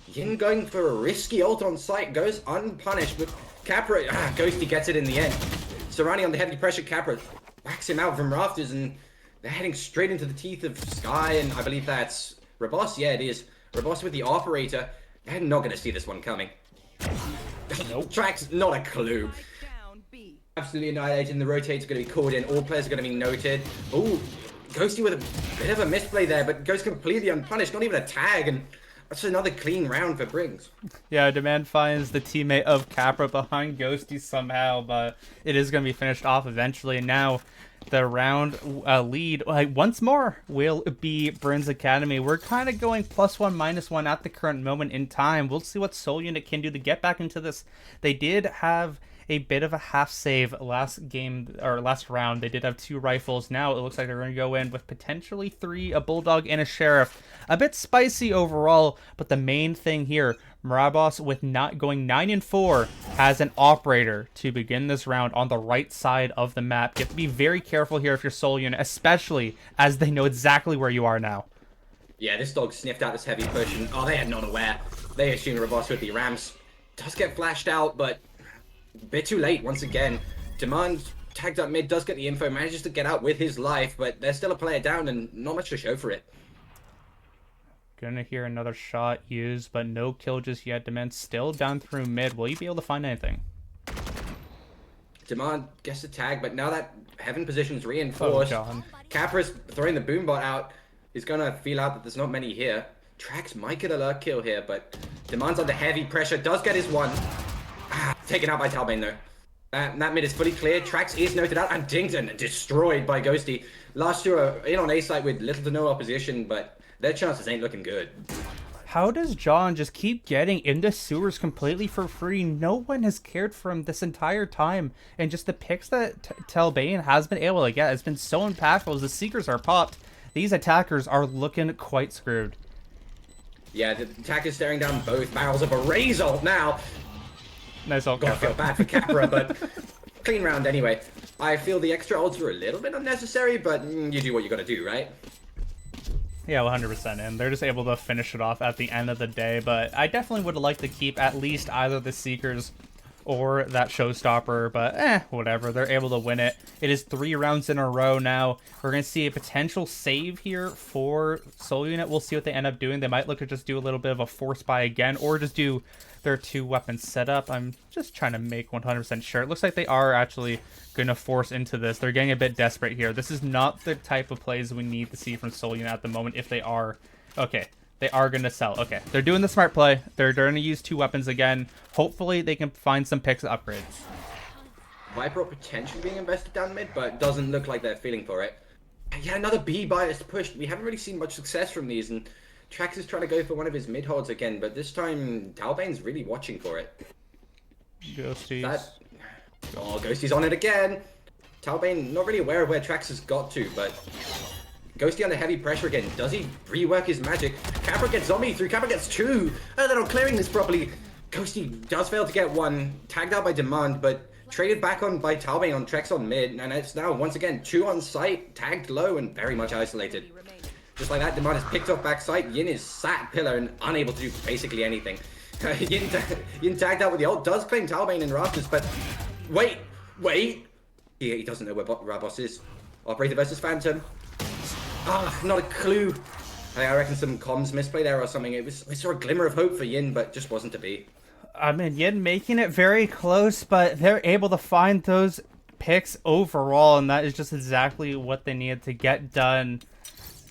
Yin going for a risky ult on site, goes unpunished, but Capra, Ghosty gets it in the end. Serrani on the heavy pressure, Capra whacks him out from rafters, and they're heading straight into the teeth of Sky, and I believe that's Rabos. Yeah, it is. Rabos with the operator. They're not going to see this one coming. Nope. Tracks, not a clue. Absolutely annihilated, and the rotator's going to be called in. All players are going to be noted. Ooh, Ghosty with a bit of a misplay there, but goes completely unpunished. Not even a tag, and that's another clean round for Brhinz. Yeah, Demand finds the teammate of Capra behind Ghosty somehow, but it is going to be finished off eventually. And now the round lead, once more, will be Brhinz Academy. We're kind of going +1, -1 at the current moment in time. We'll see what Soul Unit can do to get back into this. They did have a bit of a half save last game, or last round. They did have 2 rifles. Now it looks like they're going to go in with potentially 3, a bulldog and a sheriff. A bit spicy overall, but the main thing here, Marabos with not going 9-4 has an operator to begin this round on the right side of the map. You have to be very careful here if you're Soul Unit, especially as they know exactly where you are now. Yeah, this dog sniffed out this heavy push, and oh, they are not aware. They assume Rabos with the Rams. Does get flashed out, but a bit too late once again. Demand tagged up mid, does get the info, manages to get out with his life, but there's still a player down and not much to show for it. Gonna hear another shot used, but no kill just yet. Demand still down through mid. Will you be able to find anything? Demand gets the tag, but now that Heaven position's reinforced, Capra's throwing the boombot out. He's gonna feel out that there's not many here. Trax might get a lurk kill here, but Demand's under heavy pressure, does get his one. Taken out by Talbane though. That mid is fully clear. Trax is noted out and dinged and destroyed by Ghosty. Last year in on A site with little to no opposition, but their chances ain't looking good. How does John just keep getting into sewers completely for free? No one has cared for him this entire time. And just the picks that Talbane has been able to get has been so impactful as the Seekers are popped. These attackers are looking quite screwed. Yeah, the attacker's staring down both barrels of a Razor now. Nice ult. Gotta feel bad for Capra, but clean round anyway. I feel the extra ults were a little bit unnecessary, but you do what you gotta do, right? Yeah, 100%, and they're just able to finish it off at the end of the day, but I definitely would have liked to keep at least either the Seekers or that Showstopper, but whatever. They're able to win it. It is 3 rounds in a row now. We're going to see a potential save here for Soul Unit. We'll see what they end up doing. They might look to just do a little bit of a force buy again, or just do their 2 weapon setup. I'm just trying to make 100% sure. It looks like they are actually going to force into this. They're getting a bit desperate here. This is not the type of plays we need to see from Soul Unit at the moment if they are. Okay. They are going to sell. Okay, they're doing the smart play. They're going to use 2 weapons again. Hopefully, they can find some picks and upgrades. Viper potentially being invested down mid, but doesn't look like they're feeling for it. Yeah, another B bias push. We haven't really seen much success from these, and Trax is trying to go for one of his mid holds again, but this time Talbane's really watching for it. Ghosties. Oh, Ghosty's on it again. Talbane not really aware of where Trax has got to, but Ghosty under heavy pressure again. Does he rework his magic? Capra gets zombie through. Capra gets 2. Oh, they're not clearing this properly. Ghosty does fail to get 1. Tagged out by Demand, but traded back on by Talbane on Trex on mid. And it's now, once again, 2 on site, tagged low, and very much isolated. Just like that, Demand is picked off back site. Yin is sat pillar and unable to do basically anything. Yin tagged out with the ult. Does claim Talbane in rafters, but wait. He doesn't know where Rabos is. Operator versus Phantom. Not a clue. I reckon some comms misplay there or something. I saw a glimmer of hope for Yin, but just wasn't to be. I mean, Yin making it very close, but they're able to find those picks overall, and that is just exactly what they needed to get done.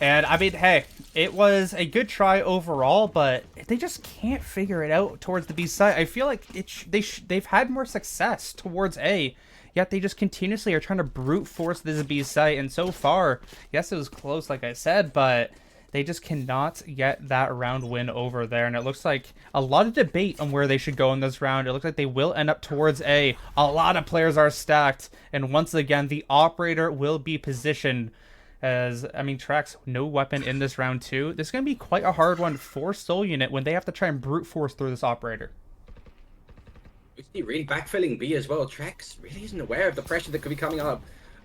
And, I mean, hey, it was a good try overall, but they just can't figure it out towards the B side. I feel like they've had more success towards A, yet they just continuously are trying to brute force this B site, and so far, yes, it was close, like I said, but they just cannot get that round win over there, and it looks like a lot of debate on where they should go in this round. It looks like they will end up towards A. A lot of players are stacked, and once again, the operator will be positioned as, I mean, Trax, no weapon in this round too. This is going to be quite a hard one for Soul Unit when they have to try and brute force through this operator. Really backfilling B as well. Trax really isn't aware of the pressure that could be coming up.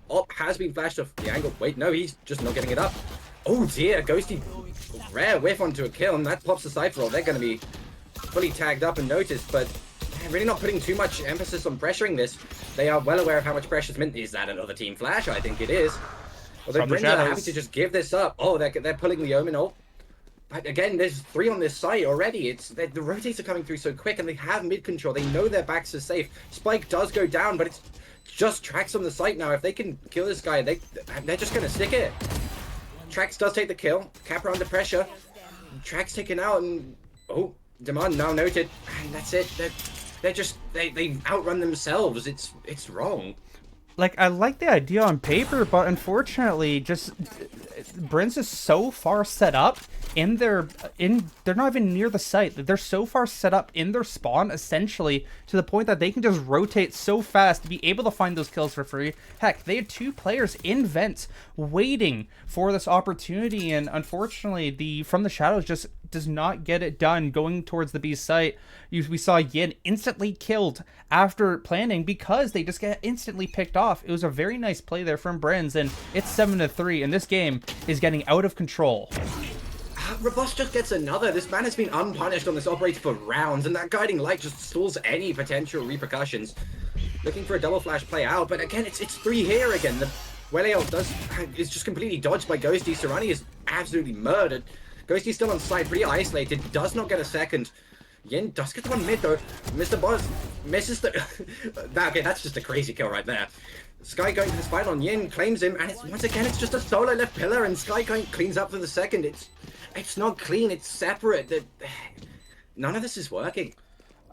Op has been flashed off the angle. Wait, no, he's just not getting it up. Oh dear, Ghosty, rare whiff onto a kill, and that pops the Cypher roll. They're going to be fully tagged up and noticed, but they're really not putting too much emphasis on pressuring this. They are well aware of how much pressure is meant. Is that another team flash? I think it is. Although Brhinz are happy to just give this up. Oh, they're pulling the Omen ult. But again, there's 3 on this site already. The rotates are coming through so quick, and they have mid control. They know their backs are safe. Spike does go down, but it's just Trax on the site now. If they can kill this guy, they're just gonna stick it. Trax does take the kill. Capra under pressure. Trax taken out, and Demand now noted, and that's it. They outrun themselves. It's wrong. Like, I like the idea on paper, but unfortunately, just Brhinz is so far set up they're not even near the site. They're so far set up in their spawn, essentially, to the point that they can just rotate so fast to be able to find those kills for free. Heck, they had 2 players in vents waiting for this opportunity, and unfortunately, the From the Shadows just does not get it done going towards the B site. We saw Yin instantly killed after planning because they just get instantly picked off. It was a very nice play there from Brhinz, and it's 7-3, and this game is getting out of control. Robust just gets another. This man has been unpunished on this operator for rounds, and that guiding light just stalls any potential repercussions. Looking for a double flash play out, but again, it's 3 here again. The Wele ult is just completely dodged by Ghosty. Serrani is absolutely murdered. Ghosty's still on site, pretty isolated, does not get a second. Yin does get the one mid though. Mr. Boz misses the... Okay, that's just a crazy kill right there. Sky going to this fight on Yin, claims him, and once again it's just a solo left pillar, and Sky cleans up for the second. It's not clean, it's separate. None of this is working.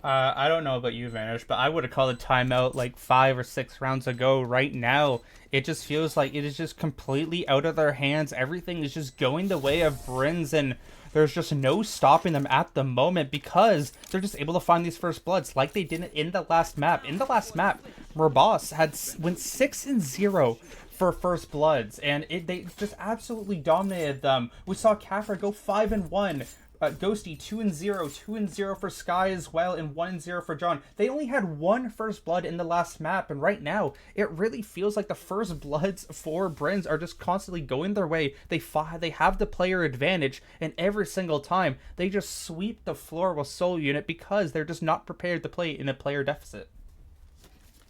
I don't know about you, Vanish, but I would have called a timeout like 5 or 6 rounds ago. Right now, it just feels like it is just completely out of their hands. Everything is just going the way of Brhinz, and there's just no stopping them at the moment because they're just able to find these first bloods like they did in the last map. In the last map, Rabos went 6-0 for first bloods, and they just absolutely dominated them. We saw Kafra go 5-1. Ghosty 2-0, 2-0 for Sky as well, and 1-0 for John. They only had 1 first blood in the last map, and right now it really feels like the first bloods for Brhinz are just constantly going their way. They have the player advantage, and every single time they just sweep the floor with Soul Unit because they're just not prepared to play in a player deficit.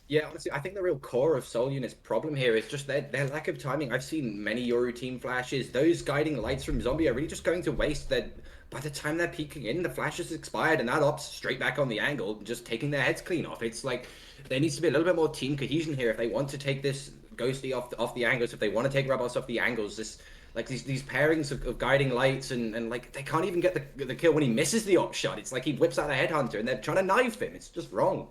Yeah, honestly, I think the real core of Soul Unit's problem here is just their lack of timing. I've seen many Yoru team flashes. Those guiding lights from Zombie are really just going to waste. By the time they're peeking in, the flash is expired, and that op's straight back on the angle, just taking their heads clean off. It's like there needs to be a little bit more team cohesion here if they want to take this Ghosty off the angles, if they want to take Rabos off the angles. These pairings of guiding lights and like they can't even get the kill when he misses the op shot. It's like he whips out a headhunter and they're trying to knife him. It's just wrong.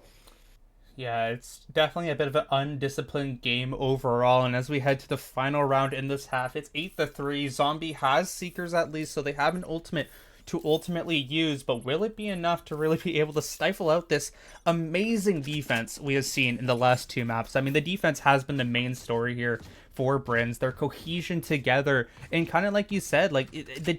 Yeah, it's definitely a bit of an undisciplined game overall, and as we head to the final round in this half, it's 8-3. Zombie has Seekers at least, so they have an ultimate to ultimately use, but will it be enough to really be able to stifle out this amazing defense we have seen in the last 2 maps? I mean, the defense has been the main story here for Brhinz, their cohesion together, and kind of like you said, like the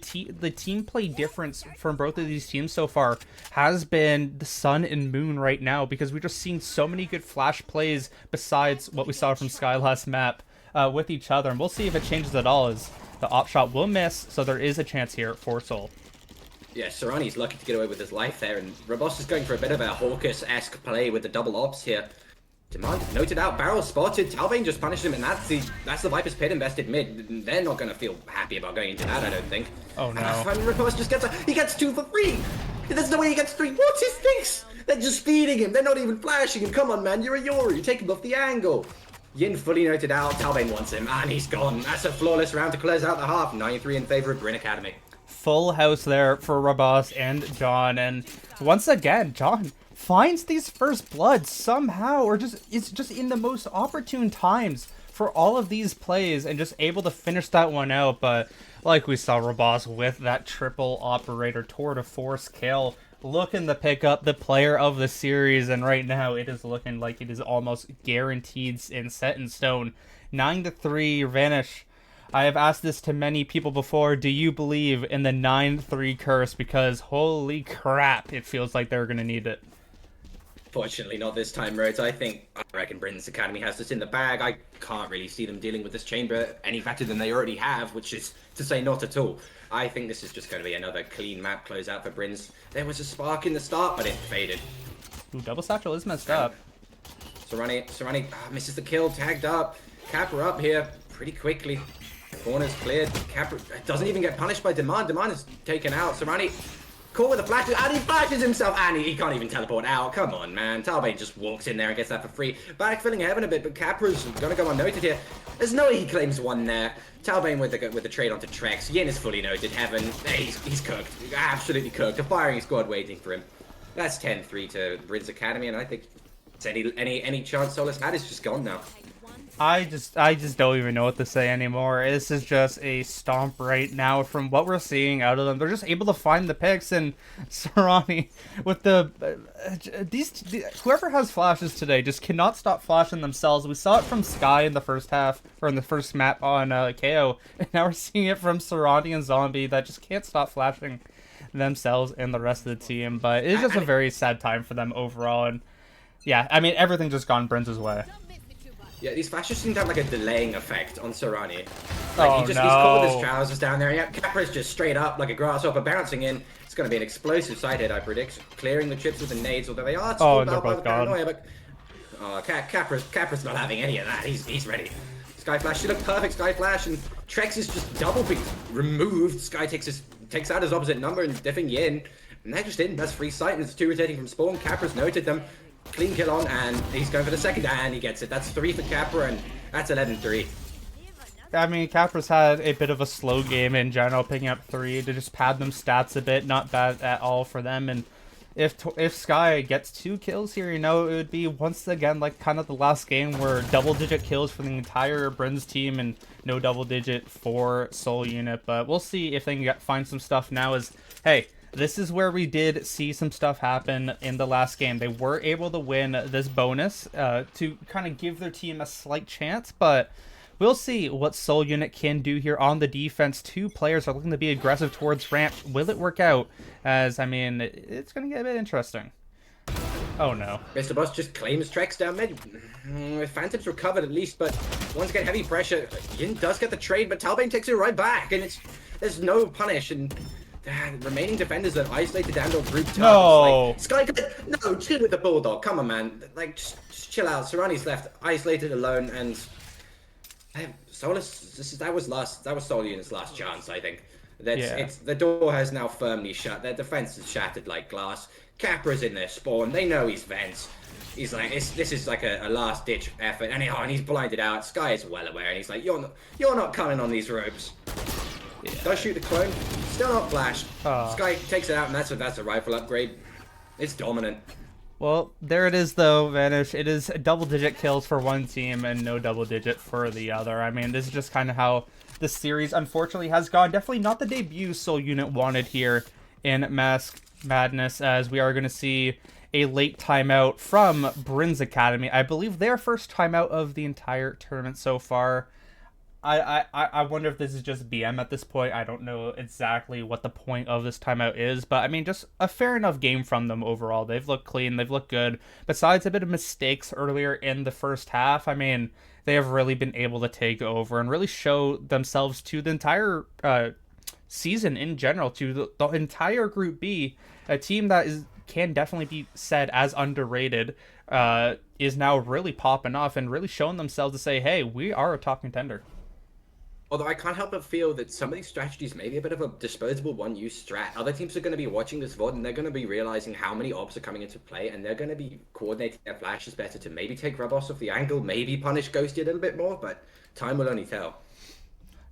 team play difference from both of these teams so far has been the sun and moon right now, because we're just seeing so many good flash plays besides what we saw from Sky last map with each other, and we'll see if it changes at all, as the op shot will miss, so there is a chance here for Soul. Yeah, Serrani's lucky to get away with his life there, and Rabos is going for a bit of a Hawkus-esque play with the double ops here. Demand noted out, barrel spotted, Talbane just punished him, and that's the Viper's Pit invested mid. They're not going to feel happy about going into that, I don't think. Oh no. And Rabos just he gets 2 for free! There's no way he gets 3. What's his thinks? They're just feeding him, they're not even flashing him. Come on, man, you're a Yoru, take him off the angle. Yin fully noted out, Talbane wants him, and he's gone. That's a flawless round to close out the half. 9-3 in favor of Bryn Academy. Full house there for Rabos and John, and once again, John finds these first bloods somehow, or it's just in the most opportune times for all of these plays, and just able to finish that one out. But like we saw Rabos with that triple operator tour de force kill, looking to pick up the player of the series, and right now it is looking like it is almost guaranteed and set in stone. 9-3, Vanish. I have asked this to many people before. Do you believe in the 9-3 curse? Because holy crap, it feels like they're going to need it. Fortunately, not this time, Rhodes. I reckon Britain's Academy has this in the bag. I can't really see them dealing with this chamber any better than they already have, which is to say not at all. I think this is just going to be another clean map closeout for Brhinz. There was a spark in the start, but it faded. Ooh, double satchel is messed up. Serrani misses the kill, tagged up. Capper up here pretty quickly. Corner's cleared. Capper doesn't even get punished by Demand. Demand is taken out. Serrani caught with a flash, and he flashes himself, and he can't even teleport out. Come on, man. Talbane just walks in there and gets that for free. Backfilling Heaven a bit, but Capra's gonna go unnoted here. There's no way he claims one there. Talbane with the trade onto Trex. Yin is fully noted. Heaven, he's cooked. Absolutely cooked. A firing squad waiting for him. That's 10-3 to Brhinz Academy, and I think any chance Solus had is just gone now. I just don't even know what to say anymore. This is just a stomp right now from what we're seeing out of them. They're just able to find the picks, and Serrani with whoever has flashes today just cannot stop flashing themselves. We saw it from Sky in the first half, or in the first map on KO, and now we're seeing it from Serrani and Zombie that just can't stop flashing themselves and the rest of the team. But it's just a very sad time for them overall, and yeah, I mean, everything just gone Brinz's way. Yeah, these flashes seem to have like a delaying effect on Serrani. Like, he's caught with his trousers down there. Yeah, Capra's just straight up like a grasshopper bouncing in. It's going to be an explosive side hit, I predict. Clearing the chips with the nades, although they are and they're both gone. But Capra's not having any of that. He's ready. Sky Flash should look perfect. Sky Flash, and Trex is just double beat removed. Sky takes out his opposite number and diffing Yin, and they're just in. That's free sight, and it's 2 rotating from spawn. Capra's noted them. Clean kill on, and he's going for the second, and he gets it. That's 3 for Capra, and that's 11-3. I mean, Capra's had a bit of a slow game in general, picking up 3 to just pad them stats a bit. Not bad at all for them. And if Sky gets 2 kills here, you know, it would be once again like kind of the last game where double-digit kills for the entire Brhinz team and no double-digit for Soul Unit. But we'll see if they can find some stuff now. As hey, this is where we did see some stuff happen in the last game. They were able to win this bonus to kind of give their team a slight chance, but we'll see what Soul Unit can do here on the defense. 2 players are looking to be aggressive towards ramp. Will it work out? As, I mean, it's going to get a bit interesting. Oh, no. Mr. Boss just claims Trex down mid. Phantom's recovered at least, but once again, heavy pressure. Yin does get the trade, but Talbane takes it right back, and there's no punish, and the remaining defenders are isolated down to a group tough. No. Like, Sky, no, chill with the Bulldog. Come on, man. Like, just chill out. Serrani's left isolated alone, and Solus, that was Soul Unit's last chance, I think. The door has now firmly shut. Their defense is shattered like glass. Capra's in their spawn. They know he's Vents. He's like, this is like a last-ditch effort, and he's blinded out. Sky is well aware, and he's like, you're not coming on these ropes. Yeah. Does shoot the clone, still not flashed. Sky takes it out, and that's a rifle upgrade. It's dominant. Well, there it is, though, Vanish. It is double-digit kills for one team and no double-digit for the other. I mean, this is just kind of how this series, unfortunately, has gone. Definitely not the debut Soul Unit wanted here in Mask Madness, as we are going to see a late timeout from Brhinz Academy. I believe their first timeout of the entire tournament so far. I wonder if this is just BM at this point. I don't know exactly what the point of this timeout is, but I mean, just a fair enough game from them overall. They've looked clean, they've looked good. Besides a bit of mistakes earlier in the first half, I mean, they have really been able to take over and really show themselves to the entire season in general, to the entire Group B, a team that can definitely be said as underrated, is now really popping off and really showing themselves to say, hey, we are a top contender. Although I can't help but feel that some of these strategies may be a bit of a disposable one-use strat. Other teams are going to be watching this VOD, and they're going to be realizing how many ops are coming into play, and they're going to be coordinating their flashes better to maybe take Rabos off the angle, maybe punish Ghosty a little bit more, but time will only tell.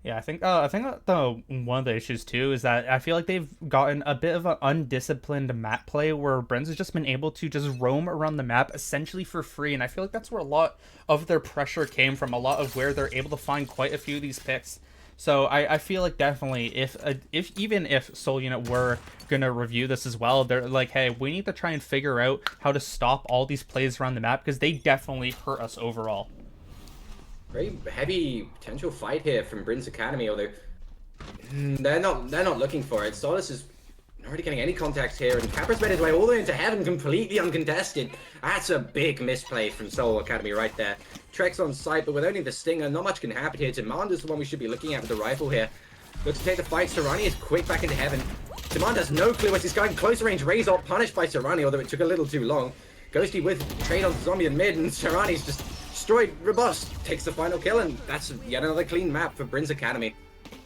Yeah, I think one of the issues too is that I feel like they've gotten a bit of an undisciplined map play where Brhinz has just been able to just roam around the map essentially for free, and I feel like that's where a lot of their pressure came from, a lot of where they're able to find quite a few of these picks. So I feel like definitely even if Soul Unit were gonna review this as well, they're like, hey, we need to try and figure out how to stop all these plays around the map because they definitely hurt us overall. Very heavy potential fight here from Brhinz Academy, although they're not looking for it. Solus is not really getting any contact here, and Capra's made his way all the way into heaven, completely uncontested. That's a big misplay from Soul Academy right there. Trex on site, but with only the Stinger, not much can happen here. Demand is the one we should be looking at with the rifle here. Looks to take the fight. Serrani is quick back into heaven. Demand has no clue as he's going close range. Razor punished by Serrani, although it took a little too long. Ghosty with trade on Zombie in mid, and Serrani's just destroyed. Robust takes the final kill, and that's yet another clean map for Brhinz Academy.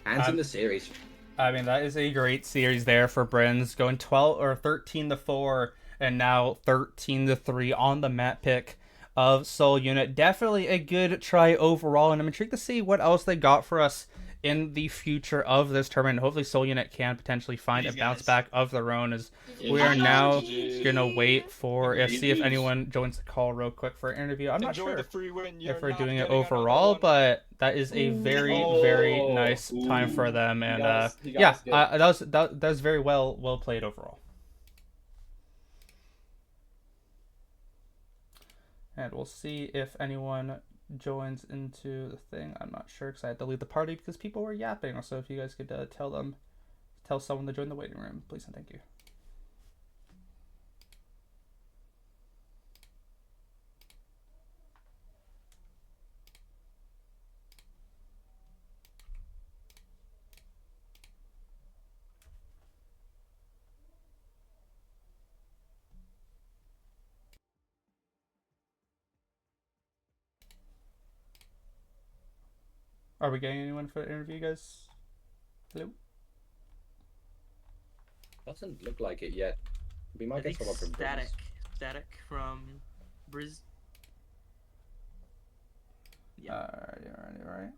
Hands in the series. I mean, that is a great series there for Brhinz, going 13-4 and now 13-3 on the map pick of Soul Unit. Definitely a good try overall, and I'm intrigued to see what else they got for us in the future of this tournament. Hopefully Soul Unit can potentially find a bounce back of their own, as we are now gonna wait for see if anyone joins the call real quick for an interview. I'm not sure if we're doing it overall, but that is a very nice time for them, and that was very well played overall. And we'll see if anyone joins into the thing. I'm not sure because I had to leave the party because people were yapping. So if you guys could tell someone to join the waiting room, please and thank you. Are we getting anyone for the interview, guys? Hello? Doesn't look like it yet. We might get someone from Static from Brhinz. Yeah. Alright. Alright.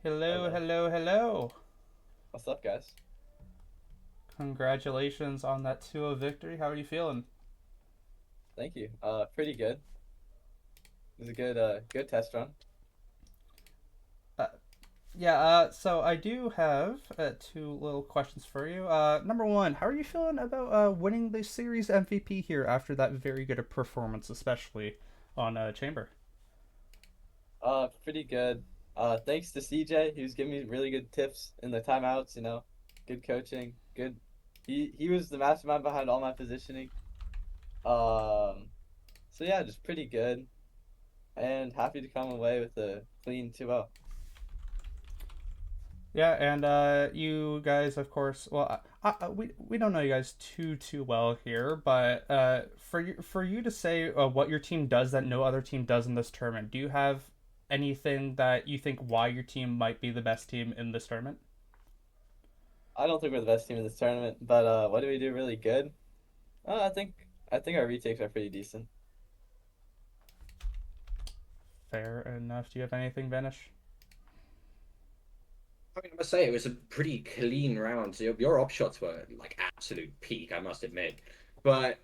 Hello. What's up, guys? Congratulations on that 2-0 victory. How are you feeling? Thank you. Pretty good. It was a good test run. So I do have 2 little questions for you. Number 1, how are you feeling about winning the series MVP here after that very good performance, especially on Chamber? Pretty good. Thanks to CJ, he was giving me really good tips in the timeouts, you know. Good coaching, good. He was the mastermind behind all my positioning. So yeah, just pretty good. And happy to come away with a clean 2-0. Yeah, and you guys, of course, well, we don't know you guys too well here, but for you to say what your team does that no other team does in this tournament, do you have anything that you think why your team might be the best team in this tournament? I don't think we're the best team in this tournament, but what do we do really good? I think our retakes are pretty decent. Fair enough. Do you have anything, Vanish? I mean, I must say it was a pretty clean round. So your op shots were like absolute peak, I must admit. But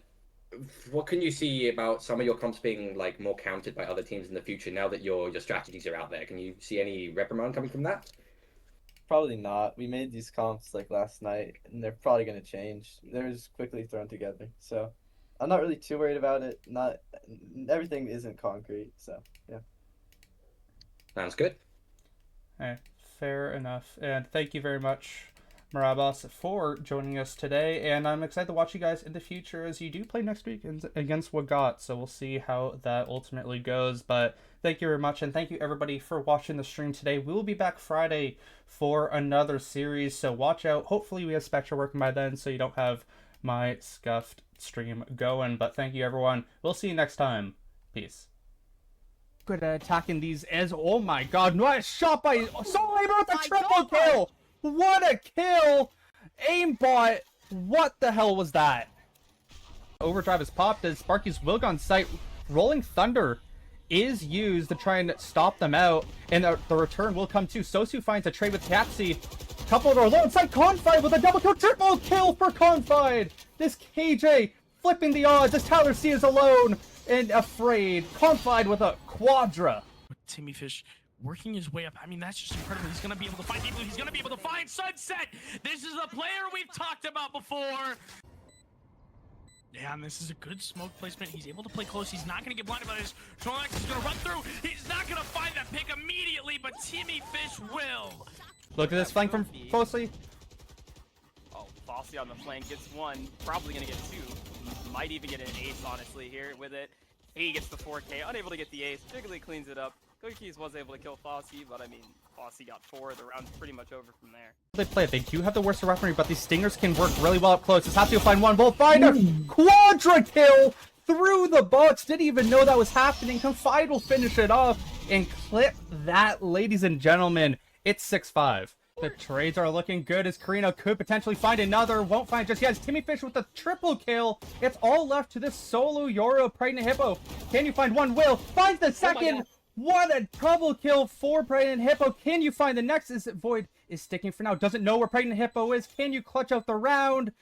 what can you see about some of your comps being like more countered by other teams in the future now that your strategies are out there? Can you see any reprimand coming from that? Probably not. We made these comps like last night, and they're probably going to change. They're just quickly thrown together. So I'm not really too worried about it. Everything isn't concrete. So yeah. Sounds good. Hey, fair enough. And thank you very much, Marabas, for joining us today. And I'm excited to watch you guys in the future as you do play next week against Wagat. So we'll see how that ultimately goes. But thank you very much. And thank you, everybody, for watching the stream today. We will be back Friday for another series. So watch out. Hopefully we have Spectre working by then so you don't have my scuffed stream going. But thank you, everyone. We'll see you next time. Peace. Good at attacking these as oh my god, nice shot by Soul Labor with a triple kill! What a kill! Aimbot, what the hell was that? Overdrive is popped as Sparky's will go on site. Rolling Thunder is used to try and stop them out, and the return will come too. Sosu finds a trade with Tatsy. Coupled or low inside Confide with a double kill, triple kill for Confide! This KJ flipping the odds as Tyler C is alone and afraid. Confide with a quadra. Timmy Fish working his way up. I mean, that's just incredible. He's going to be able to find people. He's going to be able to find Sunset. This is a player we've talked about before. Yeah, and this is a good smoke placement. He's able to play close. He's not going to get blinded by this. Trolax is going to run through. He's not going to find that pick immediately, but Timmy Fish will. Look at this flank from closely. Oh, Fossey on the flank gets 1. Probably going to get 2. Might even get an ace, honestly, here with it. He gets the 4K, unable to get the ace. Jiggly cleans it up. Cookies was able to kill Fossey, but I mean, Fossey got 4. The round's pretty much over from there. They play it. They do have the worst weaponry, but these stingers can work really well up close. Just have to find one. Will find a quadra kill through the box. Didn't even know that was happening. Confide will finish it off and clip that, ladies and gentlemen. It's 6-5. The trades are looking good as Karina could potentially find another. Won't find just yet. Timmy Fish with the triple kill. It's all left to this solo Yoro Pregnant Hippo. Can you find one? Will finds the second. What a double kill for Pregnant Hippo. Can you find the next? Is it Void is sticking for now. Doesn't know where Pregnant Hippo is. Can you clutch out the round?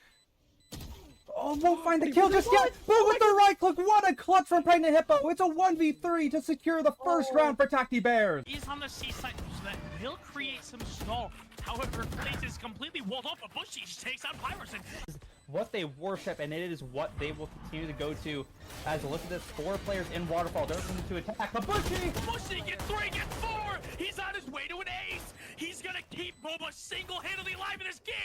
Oh, won't find the kill just yet. But with the right click, what a clutch from Pregnant Hippo. It's a 1v3 to secure the first round for Tacti Bears. He's on the C side, so that will create some stall. However, place is completely walled off. A Bushy takes out Pyroson. What they worship, and it is what they will continue to go to. As look at this, 4 players in Waterfall. They're looking to attack. Bushy gets 3, gets 4. He's on his way to an ace. He's gonna keep Boba single-handedly alive in this game.